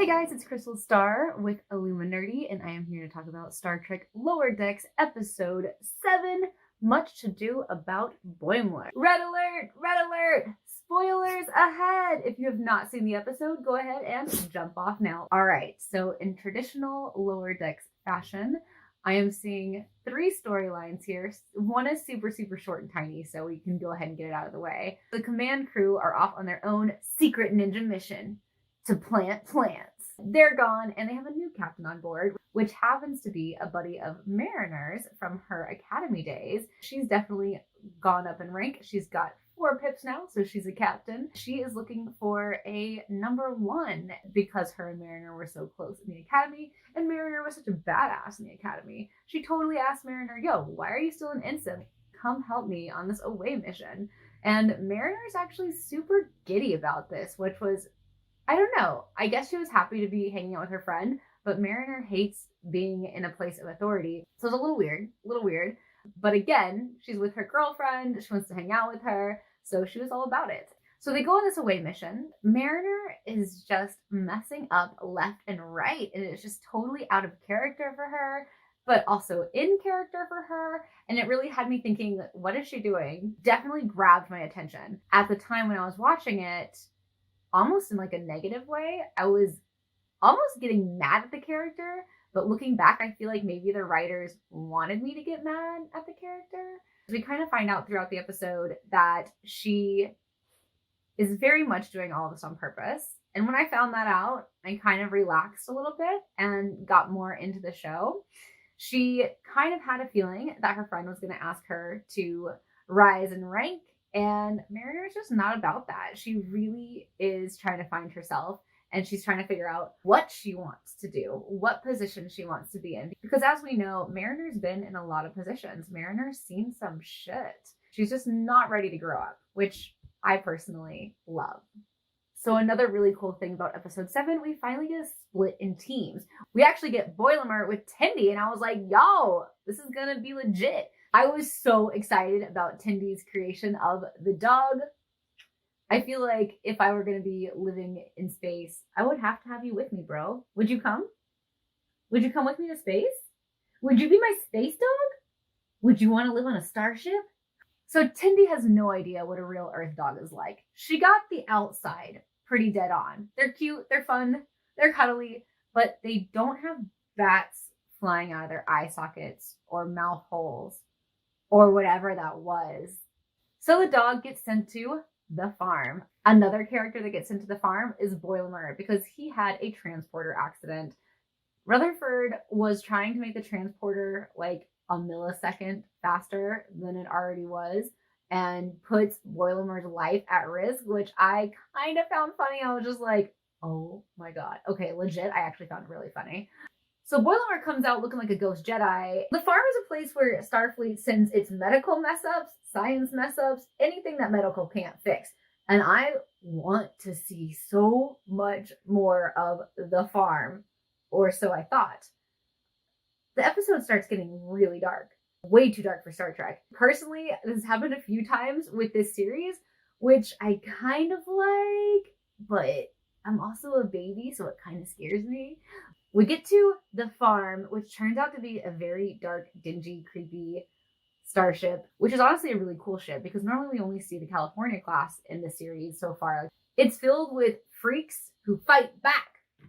Guys, it's Crystal Star with Illuminerdi, and I am here to talk about Star Trek Lower Decks Episode 7, Much to Do About Boimler. Red alert! Red alert! Spoilers ahead! If you have not seen the episode, go ahead and jump off now. Alright, so in traditional Lower Decks fashion, I am seeing 3 storylines here. One is super short and tiny, so we can go ahead and get it out of the way. The command crew are off on their own secret ninja mission to plant plants. They're gone, and they have a new captain on board, which happens to be a buddy of Mariner's from her academy days. She's definitely gone up in rank. She's got 4 pips now, so she's a captain. She is looking for a number 1 because her and Mariner were so close in the academy, and Mariner was such a badass in the academy. She totally asked Mariner, yo, why are you still an ensign? Come help me on this away mission. And Mariner's actually super giddy about this, which was, I don't know. I guess she was happy to be hanging out with her friend, but Mariner hates being in a place of authority. So it's a little weird. But again, she's with her girlfriend. She wants to hang out with her. So she was all about it. So they go on this away mission. Mariner is just messing up left and right. And it's just totally out of character for her, but also in character for her. And it really had me thinking, what is she doing? Definitely grabbed my attention. At the time when I was watching it, almost in like a negative way, I was almost getting mad at the character, but looking back, I feel like maybe the writers wanted me to get mad at the character. We kind of find out throughout the episode that she is very much doing all this on purpose. And when I found that out, I kind of relaxed a little bit and got more into the show. She kind of had a feeling that her friend was going to ask her to rise in rank, and Mariner is just not about that. She really is trying to find herself, and she's trying to figure out what she wants to do, what position she wants to be in. Because as we know, Mariner's been in a lot of positions. Mariner's seen some shit. She's just not ready to grow up, which I personally love. So another really cool thing about episode 7, we finally get a split in teams. We actually get Boimler with Tendi, and I was like, yo, this is gonna be legit. I was so excited about Tendi's creation of the dog. I feel like if I were going to be living in space, I would have to have you with me, bro. Would you come? Would you come with me to space? Would you be my space dog? Would you want to live on a starship? So Tendi has no idea what a real Earth dog is like. She got the outside pretty dead on. They're cute, they're fun, they're cuddly, but they don't have bats flying out of their eye sockets or mouth holes or whatever that was. So the dog gets sent to the farm. Another character that gets sent to the farm is Boimler because he had a transporter accident. Rutherford was trying to make the transporter like a millisecond faster than it already was and puts Boimler's life at risk, which I kind of found funny. I was just like, oh my god. Okay, legit, I actually found it really funny. So Boimler comes out looking like a ghost Jedi. The farm is a place where Starfleet sends its medical mess-ups, science mess-ups, anything that medical can't fix. And I want to see so much more of the farm, or so I thought. The episode starts getting really dark. Way too dark for Star Trek. Personally, this has happened a few times with this series, which I kind of like, but I'm also a baby, so it kind of scares me. We get to the farm, which turns out to be a very dark, dingy, creepy starship, which is honestly a really cool ship because normally we only see the California class in the series so far. It's filled with freaks who fight back.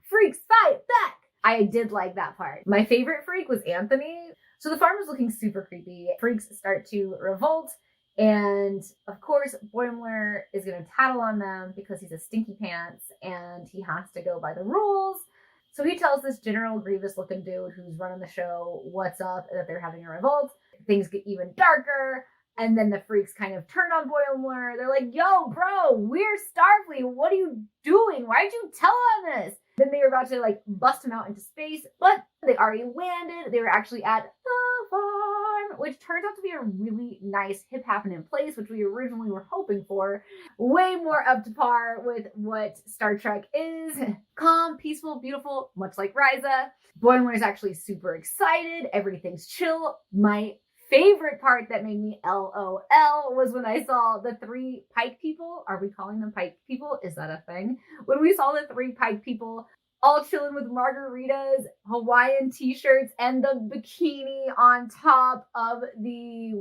Freaks fight back! I did like that part. My favorite freak was Anthony. So the farm is looking super creepy. Freaks start to revolt, and of course, Boimler is going to tattle on them because he's a stinky pants and he has to go by the rules. So he tells this General Grievous looking dude who's running the show what's up and that they're having a revolt. Things get even darker. And then the freaks kind of turn on Boimler. They're like, yo, bro, we're Starfleet. What are you doing? Why'd you tell on this? Then they were about to like bust him out into space, but they already landed. They were actually at the farm, which turns out to be a really nice hip happening place, which we originally were hoping for. Way more up to par with what Star Trek is. Calm, peaceful, beautiful, much like Ryza. Boimler is actually super excited. Everything's chill. My favorite part that made me LOL was when I saw the 3 Pike people. Are we calling them Pike people? Is that a thing? When we saw the 3 Pike people all chilling with margaritas, Hawaiian t-shirts, and the bikini on top of the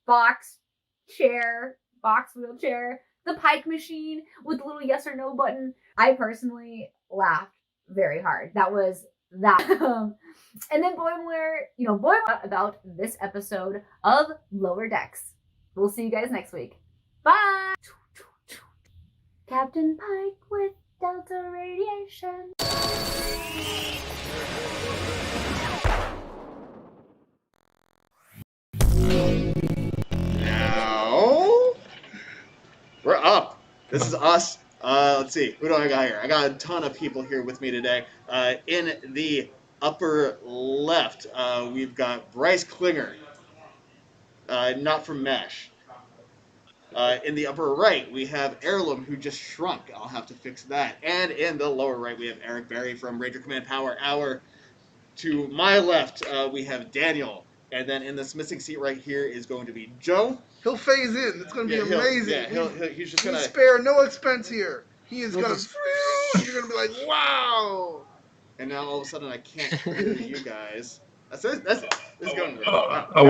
box wheelchair, the Pike machine with the little yes or no button. I personally laughed very hard. That was that. And then Boimler about this episode of Lower Decks. We'll see you guys next week. Bye! Captain Pike with Delta Radiation. Now we're up. This is us. Let's see. Who do I got here? I got a ton of people here with me today. In the upper left, we've got Bryce Klinger, not from MASH. In the upper right, we have Heirloom, who just shrunk. I'll have to fix that. And in the lower right, we have Eric Berry from Ranger Command Power Hour. To my left, we have Daniel. And then in this missing seat right here is going to be Joe. He'll phase in. It's going to be amazing. He's just going to spare no expense here. He is going to... You're going to be like, wow. And now all of a sudden I can't hear you guys. This is going really well. I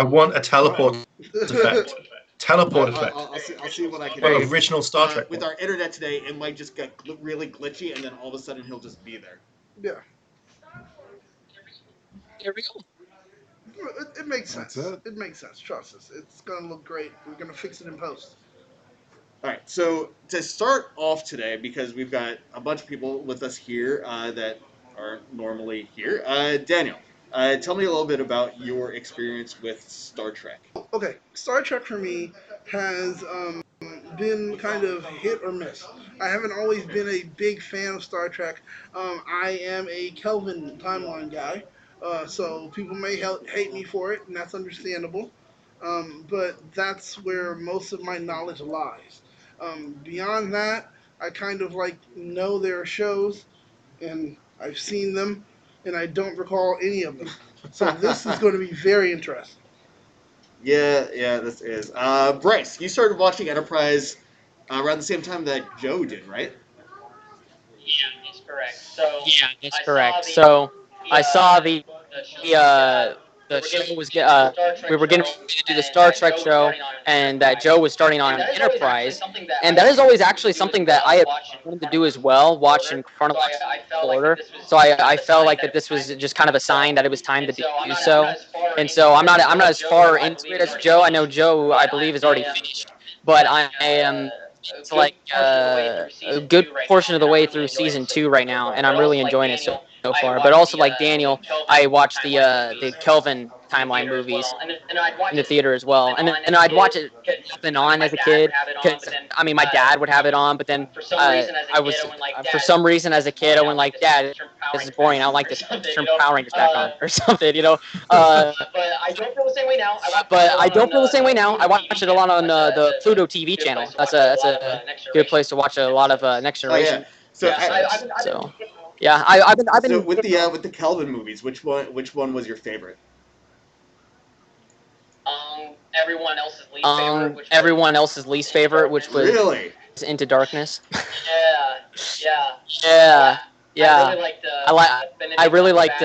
want a teleport effect. Teleport effect. I'll see what I can do. Original Star Trek. With our internet today, it might just get really glitchy, and then all of a sudden he'll just be there. Yeah. There we go. It makes sense. It makes sense. Trust us. It's going to look great. We're going to fix it in post. All right. So to start off today, because we've got a bunch of people with us here that aren't normally here, Daniel, tell me a little bit about your experience with Star Trek. Okay. Star Trek for me has been kind of hit or miss. I haven't always been a big fan of Star Trek. I am a Kelvin timeline guy. So people may hate me for it, and that's understandable. But that's where most of my knowledge lies. Beyond that, I kind of know their shows, and I've seen them, and I don't recall any of them. So this is going to be very interesting. Yeah, this is. Bryce, you started watching Enterprise around the same time that Joe did, right? Yeah, that's correct. So I saw the show was we were getting ready to do the Star Trek show, and that Joe was starting on Enterprise, and that is always actually something that I have wanted to do as well, watch in chronological order. So I felt like that this was just kind of a sign that it was time to do so, and so I'm not as far into it as Joe. I know Joe, I believe, is already finished, but I am. It's like a good portion of the way through season 2 right now, and I'm really enjoying it so far. But also, like Daniel, I watched the Kelvin timeline movies in the theater as well, and I'd watch it up and on as a kid. Because I mean, my dad would have it on, but then I was for some reason as a kid I went like, Dad, this is boring. I don't like this. Turn Power Rangers back on or something, you know. But I don't feel the same way now. I watch it a lot on the Pluto TV channel. That's a good place to watch a lot of Next Generation. So yeah, I've been. So with the Kelvin movies, which one was your favorite? Everyone else's least favorite, which was really Into Darkness. Yeah. I really liked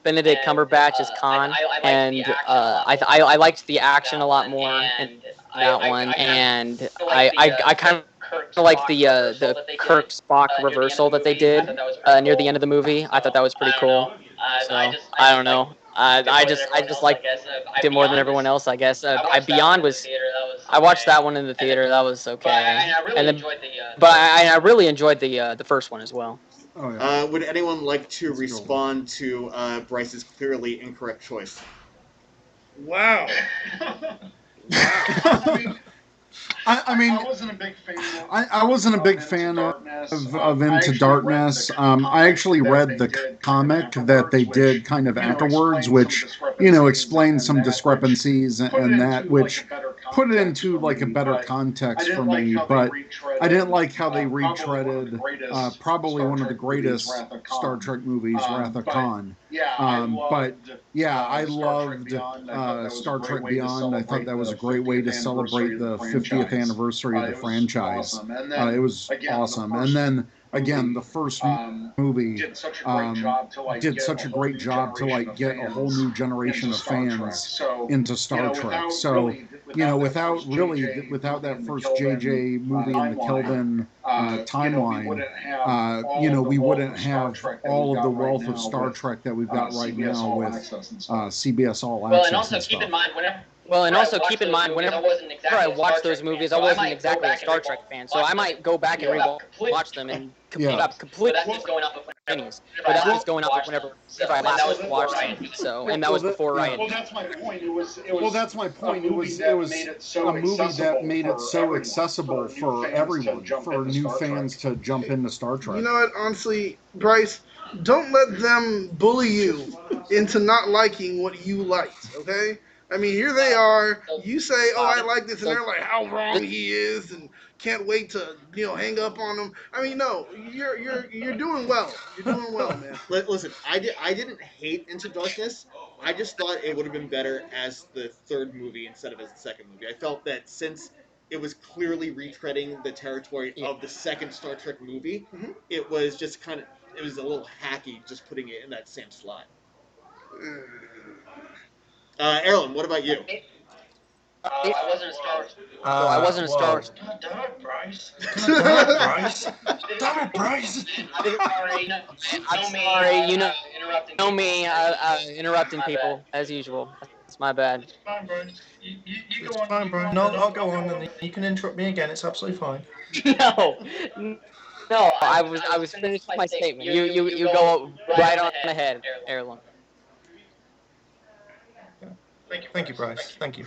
Benedict Cumberbatch as Khan, and I liked the action a lot more in that one, and I kind of like the Kirk Spock reversal that they did near the end of the movie. I thought that was pretty cool. So I don't know. I just liked it more than everyone else, I guess. Beyond was. I watched that one in the theater. That was okay. But I really enjoyed the first one as well. Oh, yeah. Would anyone like to respond to Bryce's clearly incorrect choice? Wow. I mean, I wasn't a big fan. I wasn't a big fan of Into Darkness. I actually read the comic that they did kind of afterwards, which explained some discrepancies and that, which put it into like a better context for me. But I didn't like how they retreaded probably one of the greatest Star Trek movies, Wrath of Khan. But yeah, I loved Star Trek Beyond. I thought that was a great way to celebrate the 50th anniversary of the franchise. It was awesome. And then again, the first movie did such a great job to like get a whole new generation of fans into Star Trek. So, without that first JJ movie in the Kelvin timeline, we wouldn't have all of the wealth of Star Trek that we've got right now with CBS All Access. Well, and also keep in mind whenever I watch those movies, I wasn't exactly a Star Trek fan, so I might go back and rewatch them and completely opinions. But that's just going off of whenever I last watched them. So, and that was before Ryan. Well, that's my point. It was a movie that made it so accessible for everyone, for new fans to jump into Star Trek. You know what? Honestly, Bryce, don't let them bully you into not liking what you liked. Okay. I mean, here they are. You say, "Oh, I like this," and they're like, "How wrong he is," and can't wait to hang up on him. I mean, no, you're doing well. You're doing well, man. Listen, I didn't hate Into Darkness. I just thought it would have been better as the third movie instead of as the second movie. I felt that since it was clearly retreading the territory of the second Star Trek movie, it was just it was a little hacky just putting it in that same slot. Erlen, what about you? I wasn't a Star Wars. I wasn't a Star Wars. Damn it, Bryce. Damn it, Bryce. I'm sorry. You know me, interrupting people as usual. That's my bad. It's fine, Bryce. You go on. Fine, Bryce. No, I'll go on, and you can interrupt me again. It's absolutely fine. No. I was finished my statement. You go right on ahead, Erlen. Thank you, Bryce. Thank you.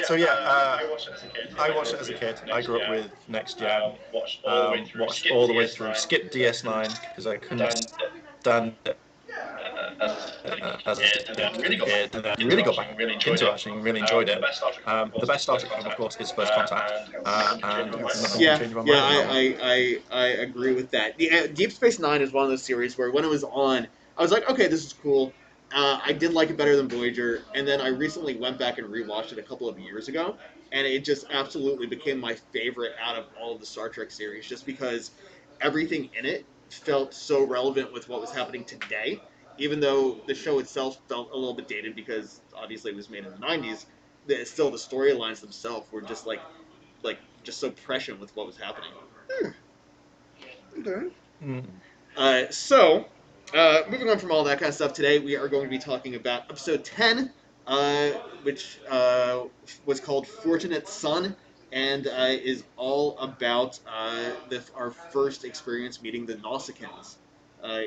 So yeah, I watched it as a kid. I grew up with Next Gen. Watched all the way through. Skipped DS9 because I couldn't stand it as a kid, and then really got back into it. Actually, really enjoyed it. The best Star Trek film, of course, is First Contact. And I agree with that. Deep Space Nine is one of those series where when it was on, I was like, okay, this is cool. I did like it better than Voyager, and then I recently went back and rewatched it a couple of years ago, and it just absolutely became my favorite out of all of the Star Trek series, just because everything in it felt so relevant with what was happening today, even though the show itself felt a little bit dated because obviously it was made in the 90s, still the storylines themselves were just just so prescient with what was happening. Okay. So, moving on from all that kind of stuff, today we are going to be talking about episode 10, which was called Fortunate Son, and is all about our first experience meeting the Nausicaans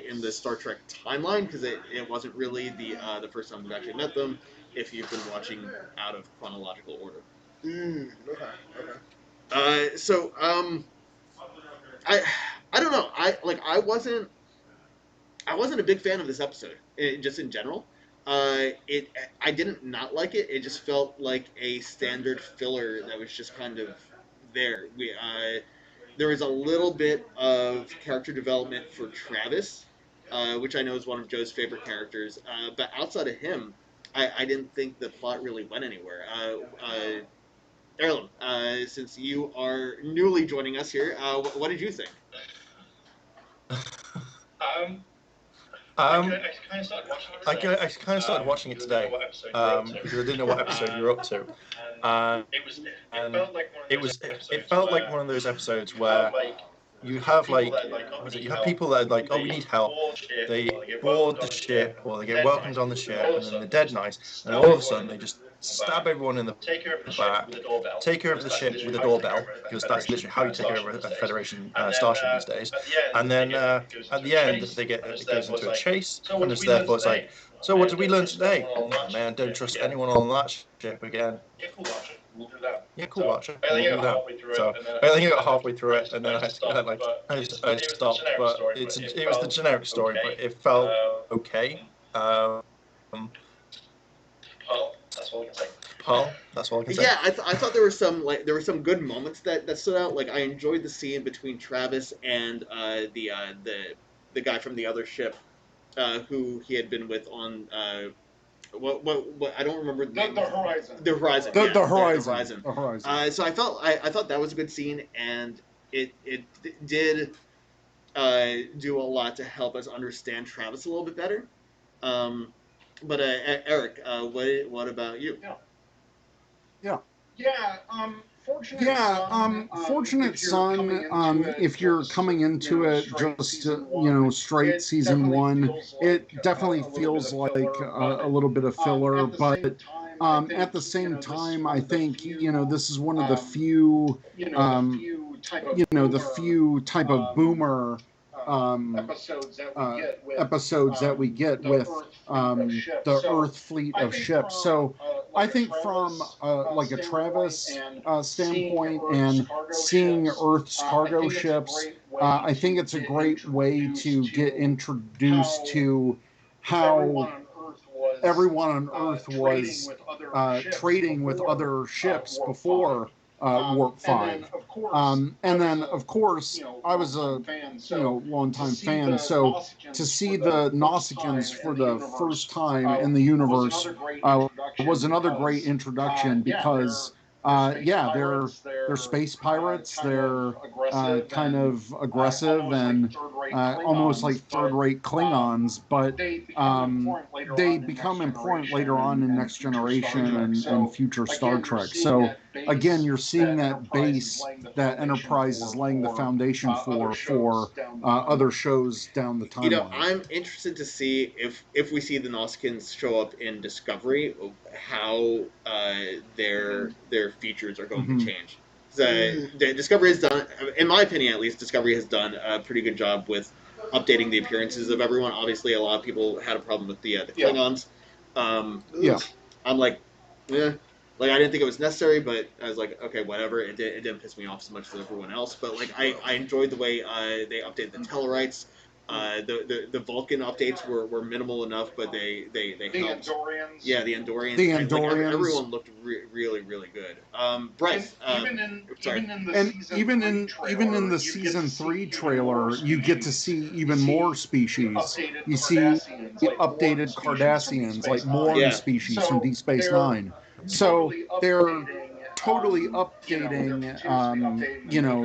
in the Star Trek timeline, because it wasn't really the first time we've actually met them, if you've been watching out of chronological order. Okay. So, I don't know. I wasn't a big fan of this episode, just in general. I didn't not like it. It just felt like a standard filler that was just kind of there. There was a little bit of character development for Travis, which I know is one of Joe's favorite characters. But outside of him, I didn't think the plot really went anywhere. Erlen, since you are newly joining us here, what did you think? I kind of started watching it today because I didn't know what episode you were up to. It felt like one of those episodes where you have people that are like, oh, we need help. They board the ship or they get welcomed on the ship, and then they're dead nice, and all of a sudden they just stab everyone in the back, take over the ship with a doorbell, because that's literally how you take over a Federation starship these days. And then at the end, it goes into a chase, and it's therefore it's like, so what did we learn today? Oh man, don't trust anyone on that ship again. Yeah, cool, Archer. We'll do that. So I think I got halfway through it, and then I stopped. But it was the generic story, but it felt okay. Paul, that's all I can say. Paul, that's all I can say. Yeah, I thought there were some good moments that stood out. Like I enjoyed the scene between Travis and the guy from the other ship, who he had been with on. What I don't remember the name. The Horizon. The Horizon. The Horizon. So I thought that was a good scene, and it did do a lot to help us understand Travis a little bit better. But Eric, what about you? Yeah. Yeah, Fortunate Son, if you're coming into it just, straight season one, it definitely feels like a little bit of filler, but at the same time, I think, this is one of the few, the few type of boomer episodes that we get with the Earth fleet of ships. So I think from like a Travis standpoint and seeing Earth's cargo ships, I think it's a great way to get introduced to how everyone on Earth was trading with other ships before Warp 5. And then, of course, I was a longtime fan, so to see the Nausicaans for the first time in the universe was another great introduction because they're space pirates. They're kind of aggressive and almost like third-rate Klingons, but they become important later on in Next Generation and future Star Trek. So again, you're seeing that base that Enterprise is laying the foundation for other shows down the timeline. I'm interested to see if we see the Nausicaans show up in Discovery, how their features are going to change. The Discovery has done, in my opinion at least, Discovery has done a pretty good job with updating the appearances of everyone. Obviously, a lot of people had a problem with the Klingons. I'm like, like I didn't think it was necessary, but I was like, okay, whatever. It didn't piss me off as much as everyone else. But like, I enjoyed the way they updated the Tellarites. The Vulcan updates were minimal enough, but they helped. Andorians. Yeah, the Andorians. The Andorians. Everyone looked really really good. Bryce. Even in the season 3 trailer, you get to see even more species. You see updated Cardassians, like Morn species from Deep Space Nine. So they're totally updating.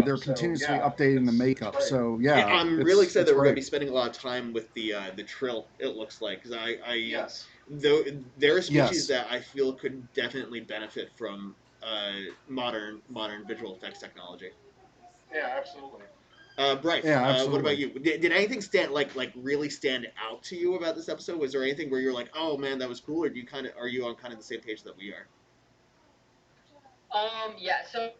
They're continuously updating the makeup. So yeah, I'm really excited that we're going to be spending a lot of time with the Trill. It looks like because there are species that I feel could definitely benefit from modern visual effects technology. Yeah, absolutely. Bryce, what about you? Did anything really stand out to you about this episode? Was there anything where you're like, oh man, that was cool, or are you on kind of the same page that we are? So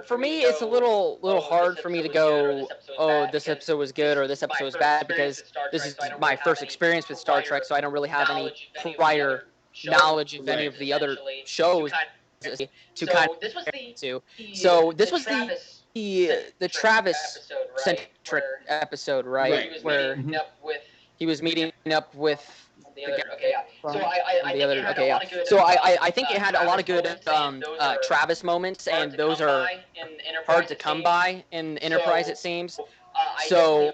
for me, it's a little hard for me to go, oh, this episode was good or this episode was bad, because this is my first experience with Star Trek, so I don't really have any prior knowledge of any of the other shows to kind of compare to. So this was the Travis centric episode, right? Where he was meeting up with the other. So I think it had a lot of good Travis moments, and those are hard to come by in Enterprise, it seems. So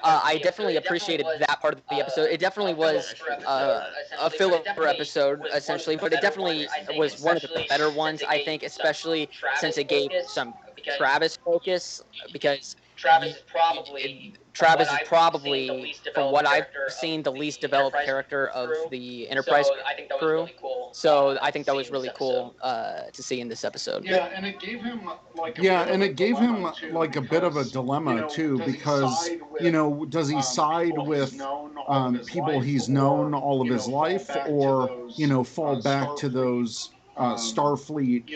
I definitely appreciated that part of the episode. It definitely was a filler episode, essentially, but it definitely was one of the better ones, I think, especially since it gave some Travis focus, because Travis is probably, from what I've seen, the least developed character of the Enterprise crew. So I think that was really cool to see in this episode. Yeah, and it gave him like a bit of a dilemma too, because does he side with people he's known all of his life, or fall back to those Starfleet,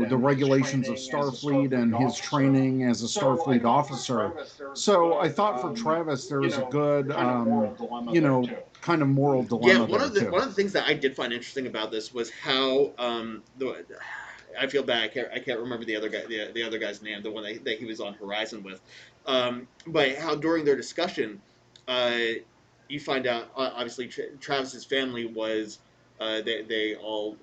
the regulations of Starfleet and his training as a Starfleet officer. So I thought for Travis there was a good, kind of moral dilemma. Yeah, one of the things that I did find interesting about this was how I feel bad. I can't remember the other guy, the other guy's name, the one that he was on Horizon with. But how during their discussion, you find out obviously Travis's family was. They all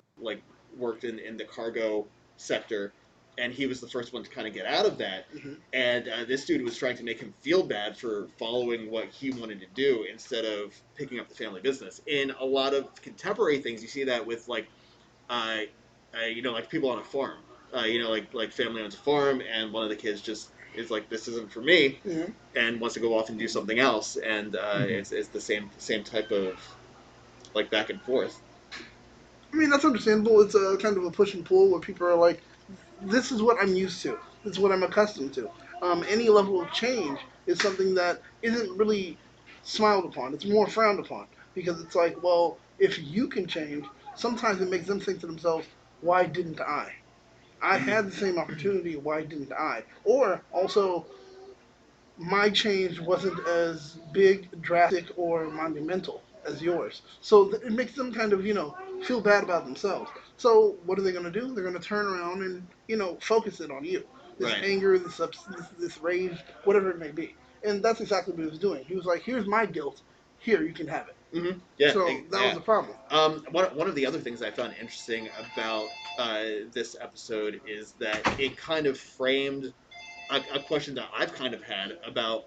worked in the cargo sector, and he was the first one to kind of get out of that. Mm-hmm. And this dude was trying to make him feel bad for following what he wanted to do instead of picking up the family business. In a lot of contemporary things, you see that with like people on a farm. like family owns a farm, and one of the kids just is like, this isn't for me, Mhm. and wants to go off and do something else, and Mhm. it's the same type of like back and forth. I mean, that's understandable. It's a kind of a push and pull where people are like, this is what I'm used to. This is what I'm accustomed to. Any level of change is something that isn't really smiled upon. It's more frowned upon because it's like, well, if you can change, sometimes it makes them think to themselves, why didn't I? I had the same opportunity. Why didn't I? Or also, my change wasn't as big, drastic, or monumental as yours. So it makes them kind of, feel bad about themselves. So what are they going to do? They're going to turn around and, focus it on you. This Right. anger, this rage, whatever it may be. And that's exactly what he was doing. He was like, here's my guilt. Here, you can have it. Mm-hmm. Yeah. So that was Yeah. the problem. One of the other things I found interesting about this episode is that it kind of framed a question that I've kind of had about,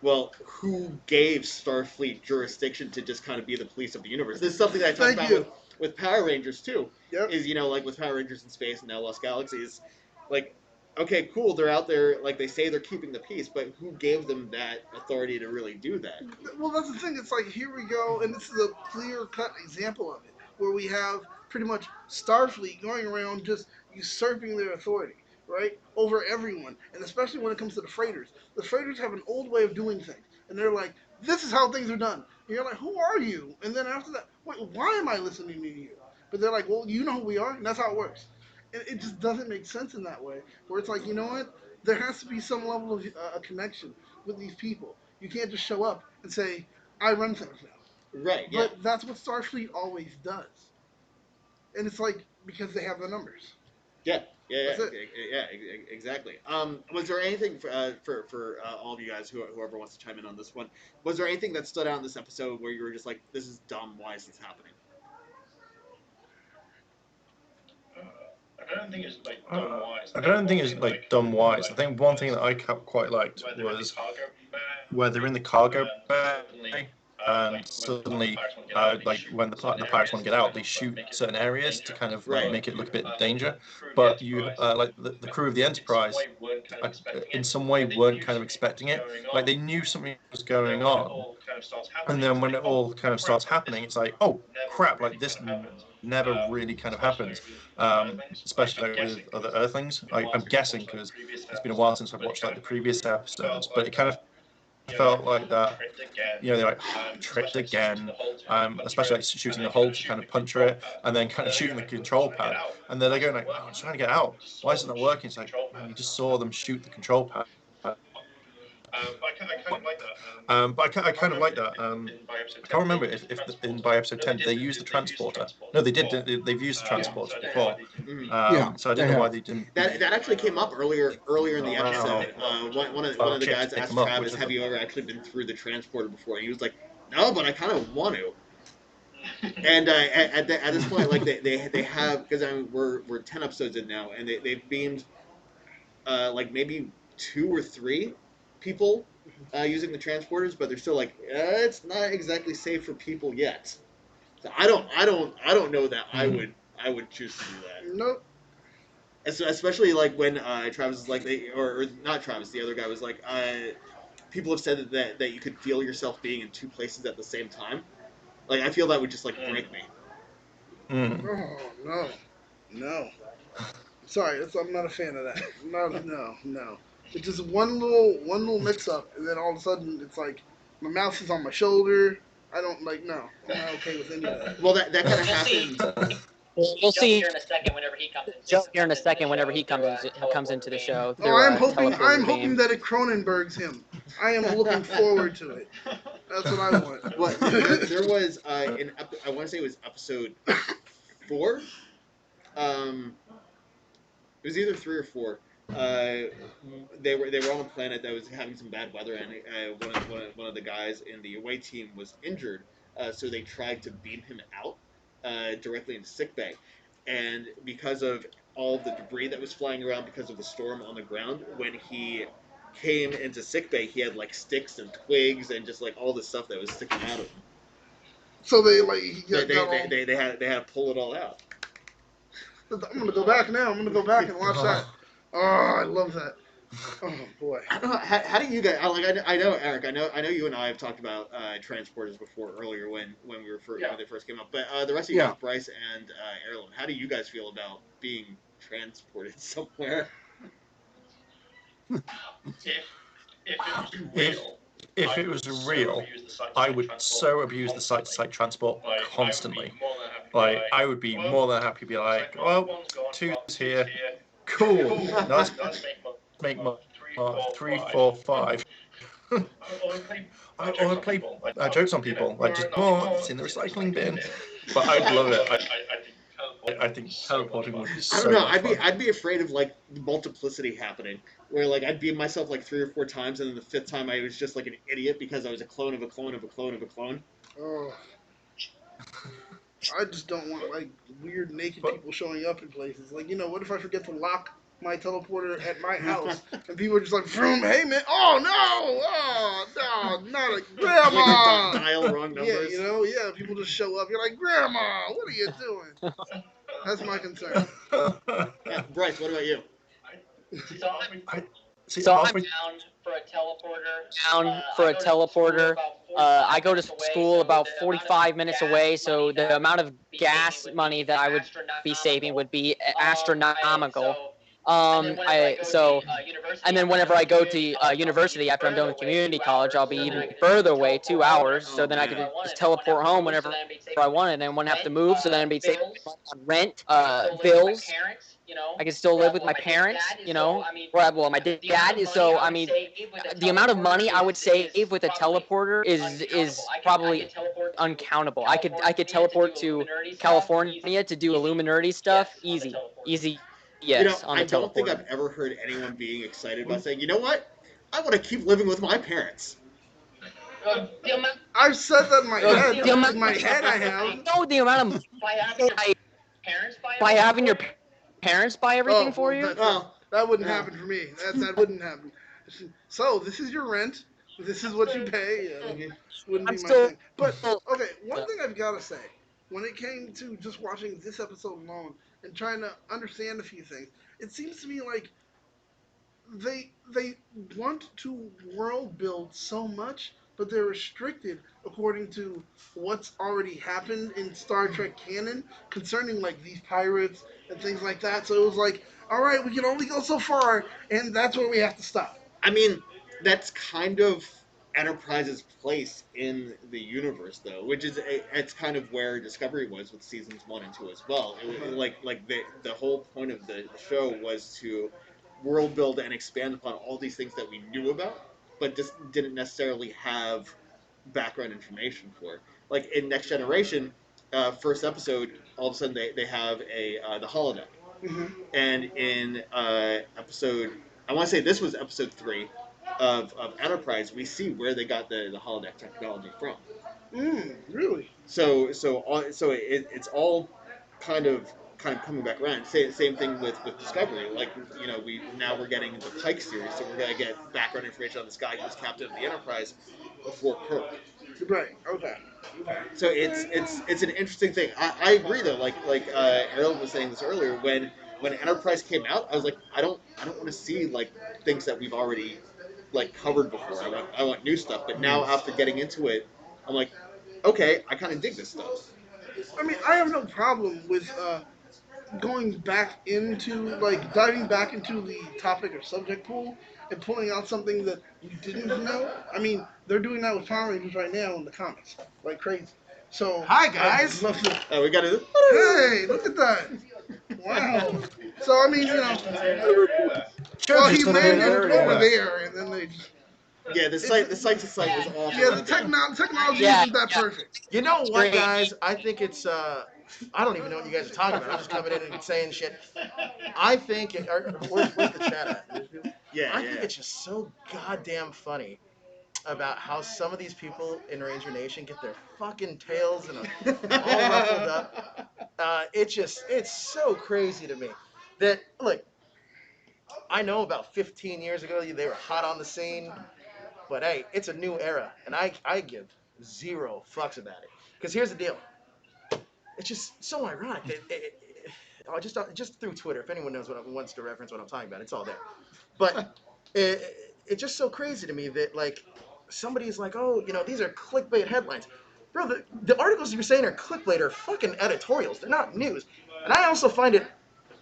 well, who gave Starfleet jurisdiction to just kind of be the police of the universe? This is something that I talked Thank about you. with Power Rangers too. Yep. Is, like with Power Rangers in space and now Lost Galaxies, like, okay, cool, they're out there, like they say they're keeping the peace, but who gave them that authority to really do that? Well, that's the thing. It's like, here we go, and this is a clear-cut example of it, where we have pretty much Starfleet going around just usurping their authority, right, over everyone, and especially when it comes to the freighters. The freighters have an old way of doing things, and they're like, this is how things are done. And you're like, who are you? And then after that, wait, why am I listening to you? But they're like, well, you know who we are, and that's how it works. And it just doesn't make sense in that way, where it's like, you know what? There has to be some level of a connection with these people. You can't just show up and say, I run things now. Right. Yeah. But that's what Starfleet always does. And it's like, because they have the numbers. Yeah. Yeah. That's it. Yeah. Exactly. Was there anything for all of you guys, whoever wants to chime in on this one? Was there anything that stood out in this episode where you were just like, this is dumb? Why is this happening? I don't think it's like Uh, dumb wise. I don't think it's like dumb wise. I think one thing that I quite liked was where they're in the cargo bay, and suddenly, like when the pirates want to get out, they shoot certain areas to kind of like Right. make it look a bit danger. But you, like the crew of the Enterprise, uh, in some way weren't kind of expecting it. Like they knew something was going on, and then when it all kind of starts happening, it's like, oh crap! Like this never really kind of happens, especially like with other Earthlings. I'm guessing because it's been a while since I've watched like the previous episodes, but it kind of felt like that. They're like tricked again, especially like shooting the hole to kind of puncture it, and then kind of shooting the control pad, and then they're going like, "Oh, I'm trying to get out. Why is it not working?" It's like, man, you just saw them shoot the control pad. But I kind of like that. But I kind of like that. I can't remember if by episode 10 did they use the transporter. No, they did. They've used the transporter before. Mhm. Yeah, So I didn't they know why have. they didn't. That actually came up earlier in the Wow. episode. One of the Kip guys to pick asked them up, Travis, which is "Have you ever actually been through the transporter before?" And he was like, "No, but I kind of want to." And at this point, like they have, because we're 10 episodes in now, and they've beamed like maybe 2 or 3 people using the transporters, but they're still like, it's not exactly safe for people yet. So I don't know that I would choose to do that. Nope. Especially like when Travis is like, or not Travis, the other guy was like, people have said that you could feel yourself being in 2 places at the same time. Like I feel that would just like break me. Mm. Oh, no. No. Sorry, I'm not a fan of that. No. It's just one little mix up, and then all of a sudden it's like my mouse is on my shoulder. I don't like. No, I'm not okay with any of that. Well, that kind of happened. You'll see Joe here in a second whenever he comes into the show Oh, through a teleporter I'm hoping beam. that it Cronenberg's him. I am looking forward to it. That's what I want. What there was I want to say it was episode 4. It was either 3 or 4. They were on a planet that was having some bad weather, and one of the guys in the away team was injured. So they tried to beam him out directly into sickbay, and because of all the debris that was flying around because of the storm on the ground, when he came into sickbay, he had like sticks and twigs and just like all the stuff that was sticking out of him. So they like he They got all. they had to pull it all out. I'm gonna go back now. I'm gonna go back and watch that. Oh, I love that. Oh boy. I don't know. How do you guys? I know Eric. I know you and I have talked about transporters before earlier when we were when they first came up. But the rest of you guys, Bryce and Erlen, how do you guys feel about being transported somewhere? If it was real, I would so abuse the site-to-site transport constantly. Like, I would be more than happy to be like, well, two's here, cool. Now let's make more. 3, 4, 5. I want to play jokes on people. Like, just, it's in the recycling bin. But I'd love it. I think teleporting would be I don't so know. much fun. I'd be afraid of like the multiplicity happening, where like I'd beam myself like 3 or 4 times, and then the 5th time I was just like an idiot because I was a clone of a clone of a clone of a clone. Oh. I just don't want like weird naked people showing up in places. Like, what if I forget to lock my teleporter at my house and people are just like, vroom, hey man, oh no, not a grandma. Like dial wrong numbers. Yeah, people just show up. You're like, grandma, what are you doing? That's my concern. Yeah, Bryce, what about you? So I'm down for a teleporter. I go to school about 45 minutes away, so the amount of gas money that I would be saving would be astronomical. And then whenever I go to university after I'm done with community college, I'll be even further away, 2 hours. So then I could just teleport home whenever I wanted, and wouldn't have to move. So then I'd be saving on rent, bills. I can still live with my parents, well, my dad is. So I mean, the amount of money I would save with a teleporter is probably uncountable. I could teleport to California to do Illuminerdi stuff, easy. Yes, on the I don't think teleporter. I've ever heard anyone being excited about saying, you know what? I want to keep living with my parents. I've said that in my head. In my head, I have. No, the amount of money by having your parents buy everything for you. That wouldn't happen for me. That wouldn't happen. So this is your rent. This is what you pay. Wouldn't be my thing. But okay, one thing I've got to say, when it came to just watching this episode alone and trying to understand a few things, it seems to me like they want to world build so much, but they're restricted according to what's already happened in Star Trek canon concerning like these pirates and things like that. So it was like, all right, we can only go so far, and that's where we have to stop. I mean, that's kind of Enterprise's place in the universe, though, which is it's kind of where Discovery was with seasons 1 and 2 as well. Like the whole point of the show was to world build and expand upon all these things that we knew about, but just didn't necessarily have background information for. Like in Next Generation, first episode, all of a sudden they have the holodeck, and in episode, I want to say this was episode 3 of Enterprise, we see where they got the holodeck technology from. Really? So it's all kind of coming back around. Same thing with Discovery. Like we're getting the Pike series, so we're gonna get background information on this guy who was captain of the Enterprise before Kirk. Right. Okay. So it's an interesting thing. I agree though. Like Errol was saying this earlier, when Enterprise came out, I was like, I don't want to see like things that we've already like covered before. I want new stuff. But now after getting into it, I'm like, okay, I kind of dig this stuff. I mean, I have no problem with going back into like diving back into the topic or subject pool and pulling out something that we didn't know. I mean, they're doing that with Power Rangers right now in the comics, like crazy. So hi guys. We got to. Hey, look at that! Wow. So I mean, well, he landed over there, and then they just. Yeah, the site to site was awful. Yeah, the technology isn't that perfect. You know what, guys? I think it's I don't even know what you guys are talking about. I'm just coming in and saying shit. I think where's the chat at? I think it's just so goddamn funny about how some of these people in Ranger Nation get their fucking tails and all ruffled up. It's so crazy to me that look. I know about 15 years ago they were hot on the scene. But hey, it's a new era, and I give zero fucks about it. Because here's the deal. It's just so ironic. just through Twitter. If anyone knows wants to reference what I'm talking about, it's all there. But it's just so crazy to me that like somebody's like, oh, these are clickbait headlines. Bro, the articles you're saying are clickbait are fucking editorials. They're not news. And I also find it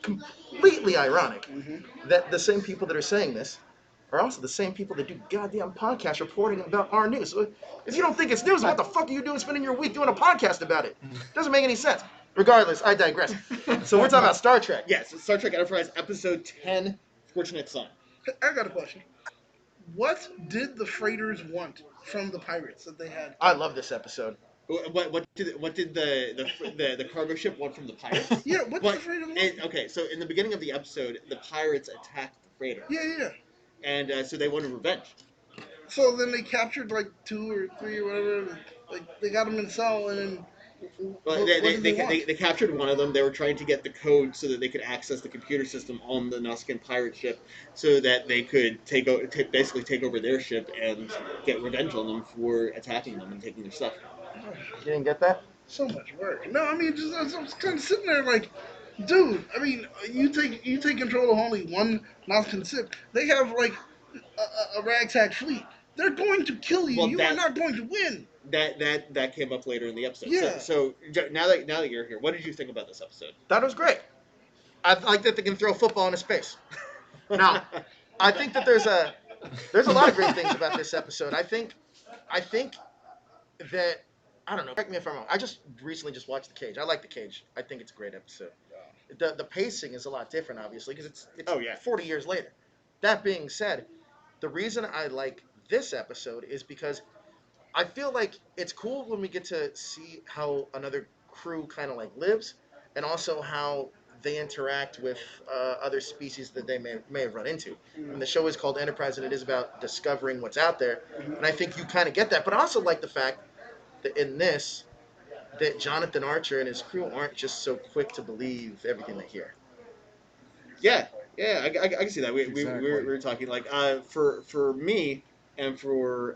completely ironic that the same people that are saying this are also the same people that do goddamn podcasts reporting about our news. So if you don't think it's news, what the fuck are you doing spending your week doing a podcast about it? Doesn't make any sense. Regardless, I digress. So we're talking about Star Trek. Yes, Star Trek Enterprise Episode 10, Fortunate Son. I got a question. What did the freighters want from the pirates that they had? I love this episode. What did the cargo ship want from the pirates? Yeah, what did the freighters want? Okay, so in the beginning of the episode, the pirates attacked the freighter. Yeah. And so they wanted revenge. So then they captured like 2 or 3 or whatever. Like they got them in cell, and then. Well, they captured one of them. They were trying to get the code so that they could access the computer system on the Nausican pirate ship, so that they could basically take over their ship and get revenge on them for attacking them and taking their stuff. You didn't get that? So much work. No, I mean, I was kind of sitting there like, dude. I mean, you take control of only one Nautican ship. They have like a ragtag fleet. They're going to kill you. You are not going to win. That came up later in the episode. Yeah. So now that you're here, what did you think about this episode? That was great. I like that they can throw football into space. Now, I think that there's a lot of great things about this episode. I think that I don't know. Correct me if I'm wrong. I just recently watched The Cage. I like The Cage. I think it's a great episode. The pacing is a lot different, obviously, because it's 40 years later. That being said, the reason I like this episode is because I feel like it's cool when we get to see how another crew kind of like lives, and also how they interact with other species that they may have run into. And the show is called Enterprise, and it is about discovering what's out there. And I think you kind of get that. But I also like the fact that in this, that Jonathan Archer and his crew aren't just so quick to believe everything they hear. Yeah, I can see that. We were talking like for me and for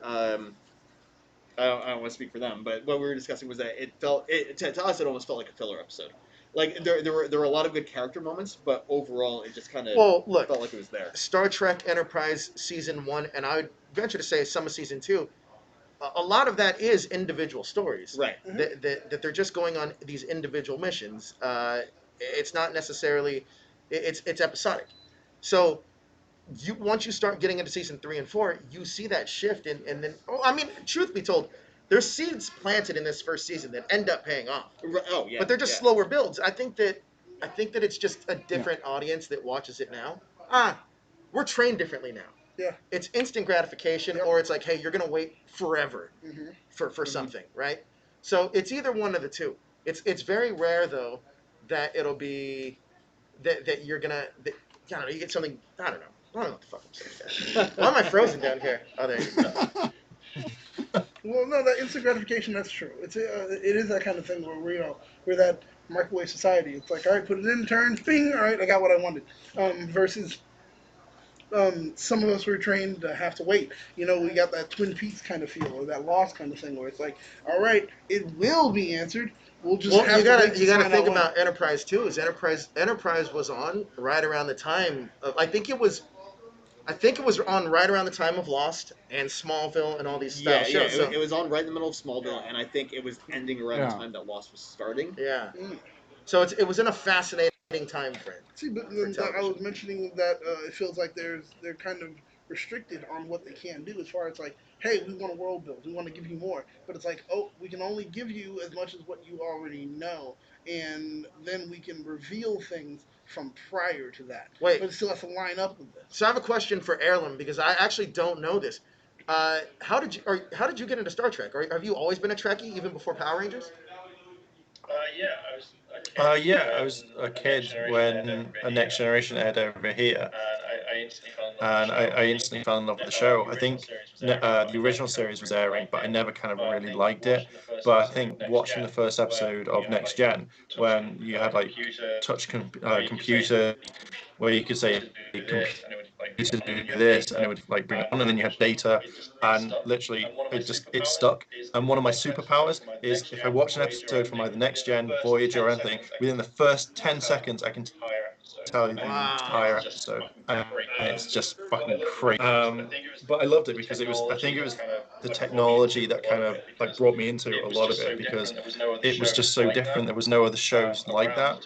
I don't want to speak for them, but what we were discussing was that to us it almost felt like a filler episode. Like there were a lot of good character moments, but overall it just kind of felt like it was there. Star Trek Enterprise Season 1, and I would venture to say some of Season 2, a lot of that is individual stories. Right. That they're just going on these individual missions. It's not necessarily, it's episodic. So once you start getting into Season 3 and 4, you see that shift, and then, I mean, truth be told, there's seeds planted in this first season that end up paying off. Oh yeah. But they're just slower builds. I think that it's just a different audience that watches it now. We're trained differently now. Yeah. It's instant gratification, or it's like, hey, you're gonna wait forever for something, right? So it's either one of the two. It's very rare though that it'll be that you're gonna I don't know, you get something, I don't know what the fuck I'm saying. Why am I frozen down here? Oh, there you go. Well, no, that instant gratification, that's true. It is that kind of thing where we're that microwave society. It's like, all right, put it in, turn, bing, all right, I got what I wanted. Versus some of us were trained to have to wait. We got that Twin Peaks kind of feel, or that Lost kind of thing, where it's like, all right, it will be answered. We'll just have to wait. You gotta think about Enterprise too. Is Enterprise was on right around the time of, I think it was on right around the time of Lost and Smallville and all these style shows. Yeah, it was on right in the middle of Smallville, and I think it was ending around the time that Lost was starting. Yeah. So it was in a fascinating time frame. See, but I was mentioning that it feels like they're kind of restricted on what they can do as far as like, hey, we want a world build, we want to give you more, but it's like, oh, we can only give you as much as what you already know, and then we can reveal things from prior to that. Wait, but it still has to line up with this. So I have a question for Erlen, because I actually don't know this. How did you get into Star Trek? Or have you always been a Trekkie even before Power Rangers? I was a kid when A Next Generation aired over here, and I instantly fell in love with the show. I think the original series was airing, but I never kind of really liked it. But I think watching the first episode of Next Gen, when you had like touch computer, where you could say to do this, and it would like bring it on, and then you had data, and literally it stuck. And one of my superpowers is if I watch an episode from either Next Gen, Voyager, or anything, within the first 10 seconds, I can tell you the entire episode, and it's just fucking crazy. But I loved it because I think it was the technology that kind of like brought me into a lot of it, because it was just so different. There was no other shows like that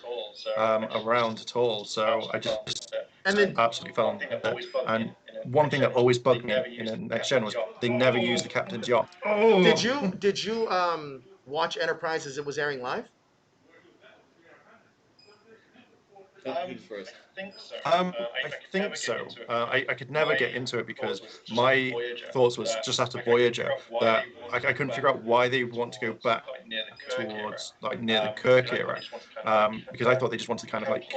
around at all. So I just absolutely fell in love with it. And one thing that always bugged me in the Next Gen was they never used the captain's yacht. Oh. Did you watch Enterprise as it was airing live? I think so. I could never get into it because my thoughts was just after Voyager that I couldn't figure out why they want to go back towards like near the Kirk era, because I thought they just wanted to kind of like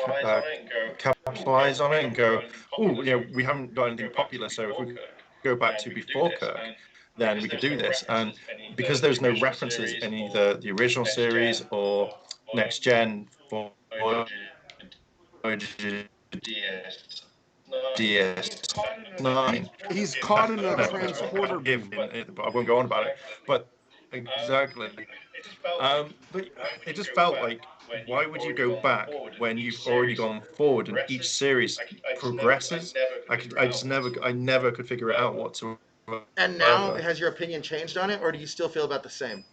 capitalize on it and go, oh, we haven't got anything popular, so if we go back to before Kirk, then we could do this. And because there's no references in either the original series or Next Gen for DS9. He's caught in a transporter beam. But I won't go on about it. But exactly. But it just felt like, why would you go back when you've already gone forward and each series progresses? I never could figure it out whatsoever. And now, has your opinion changed on it, or do you still feel about the same?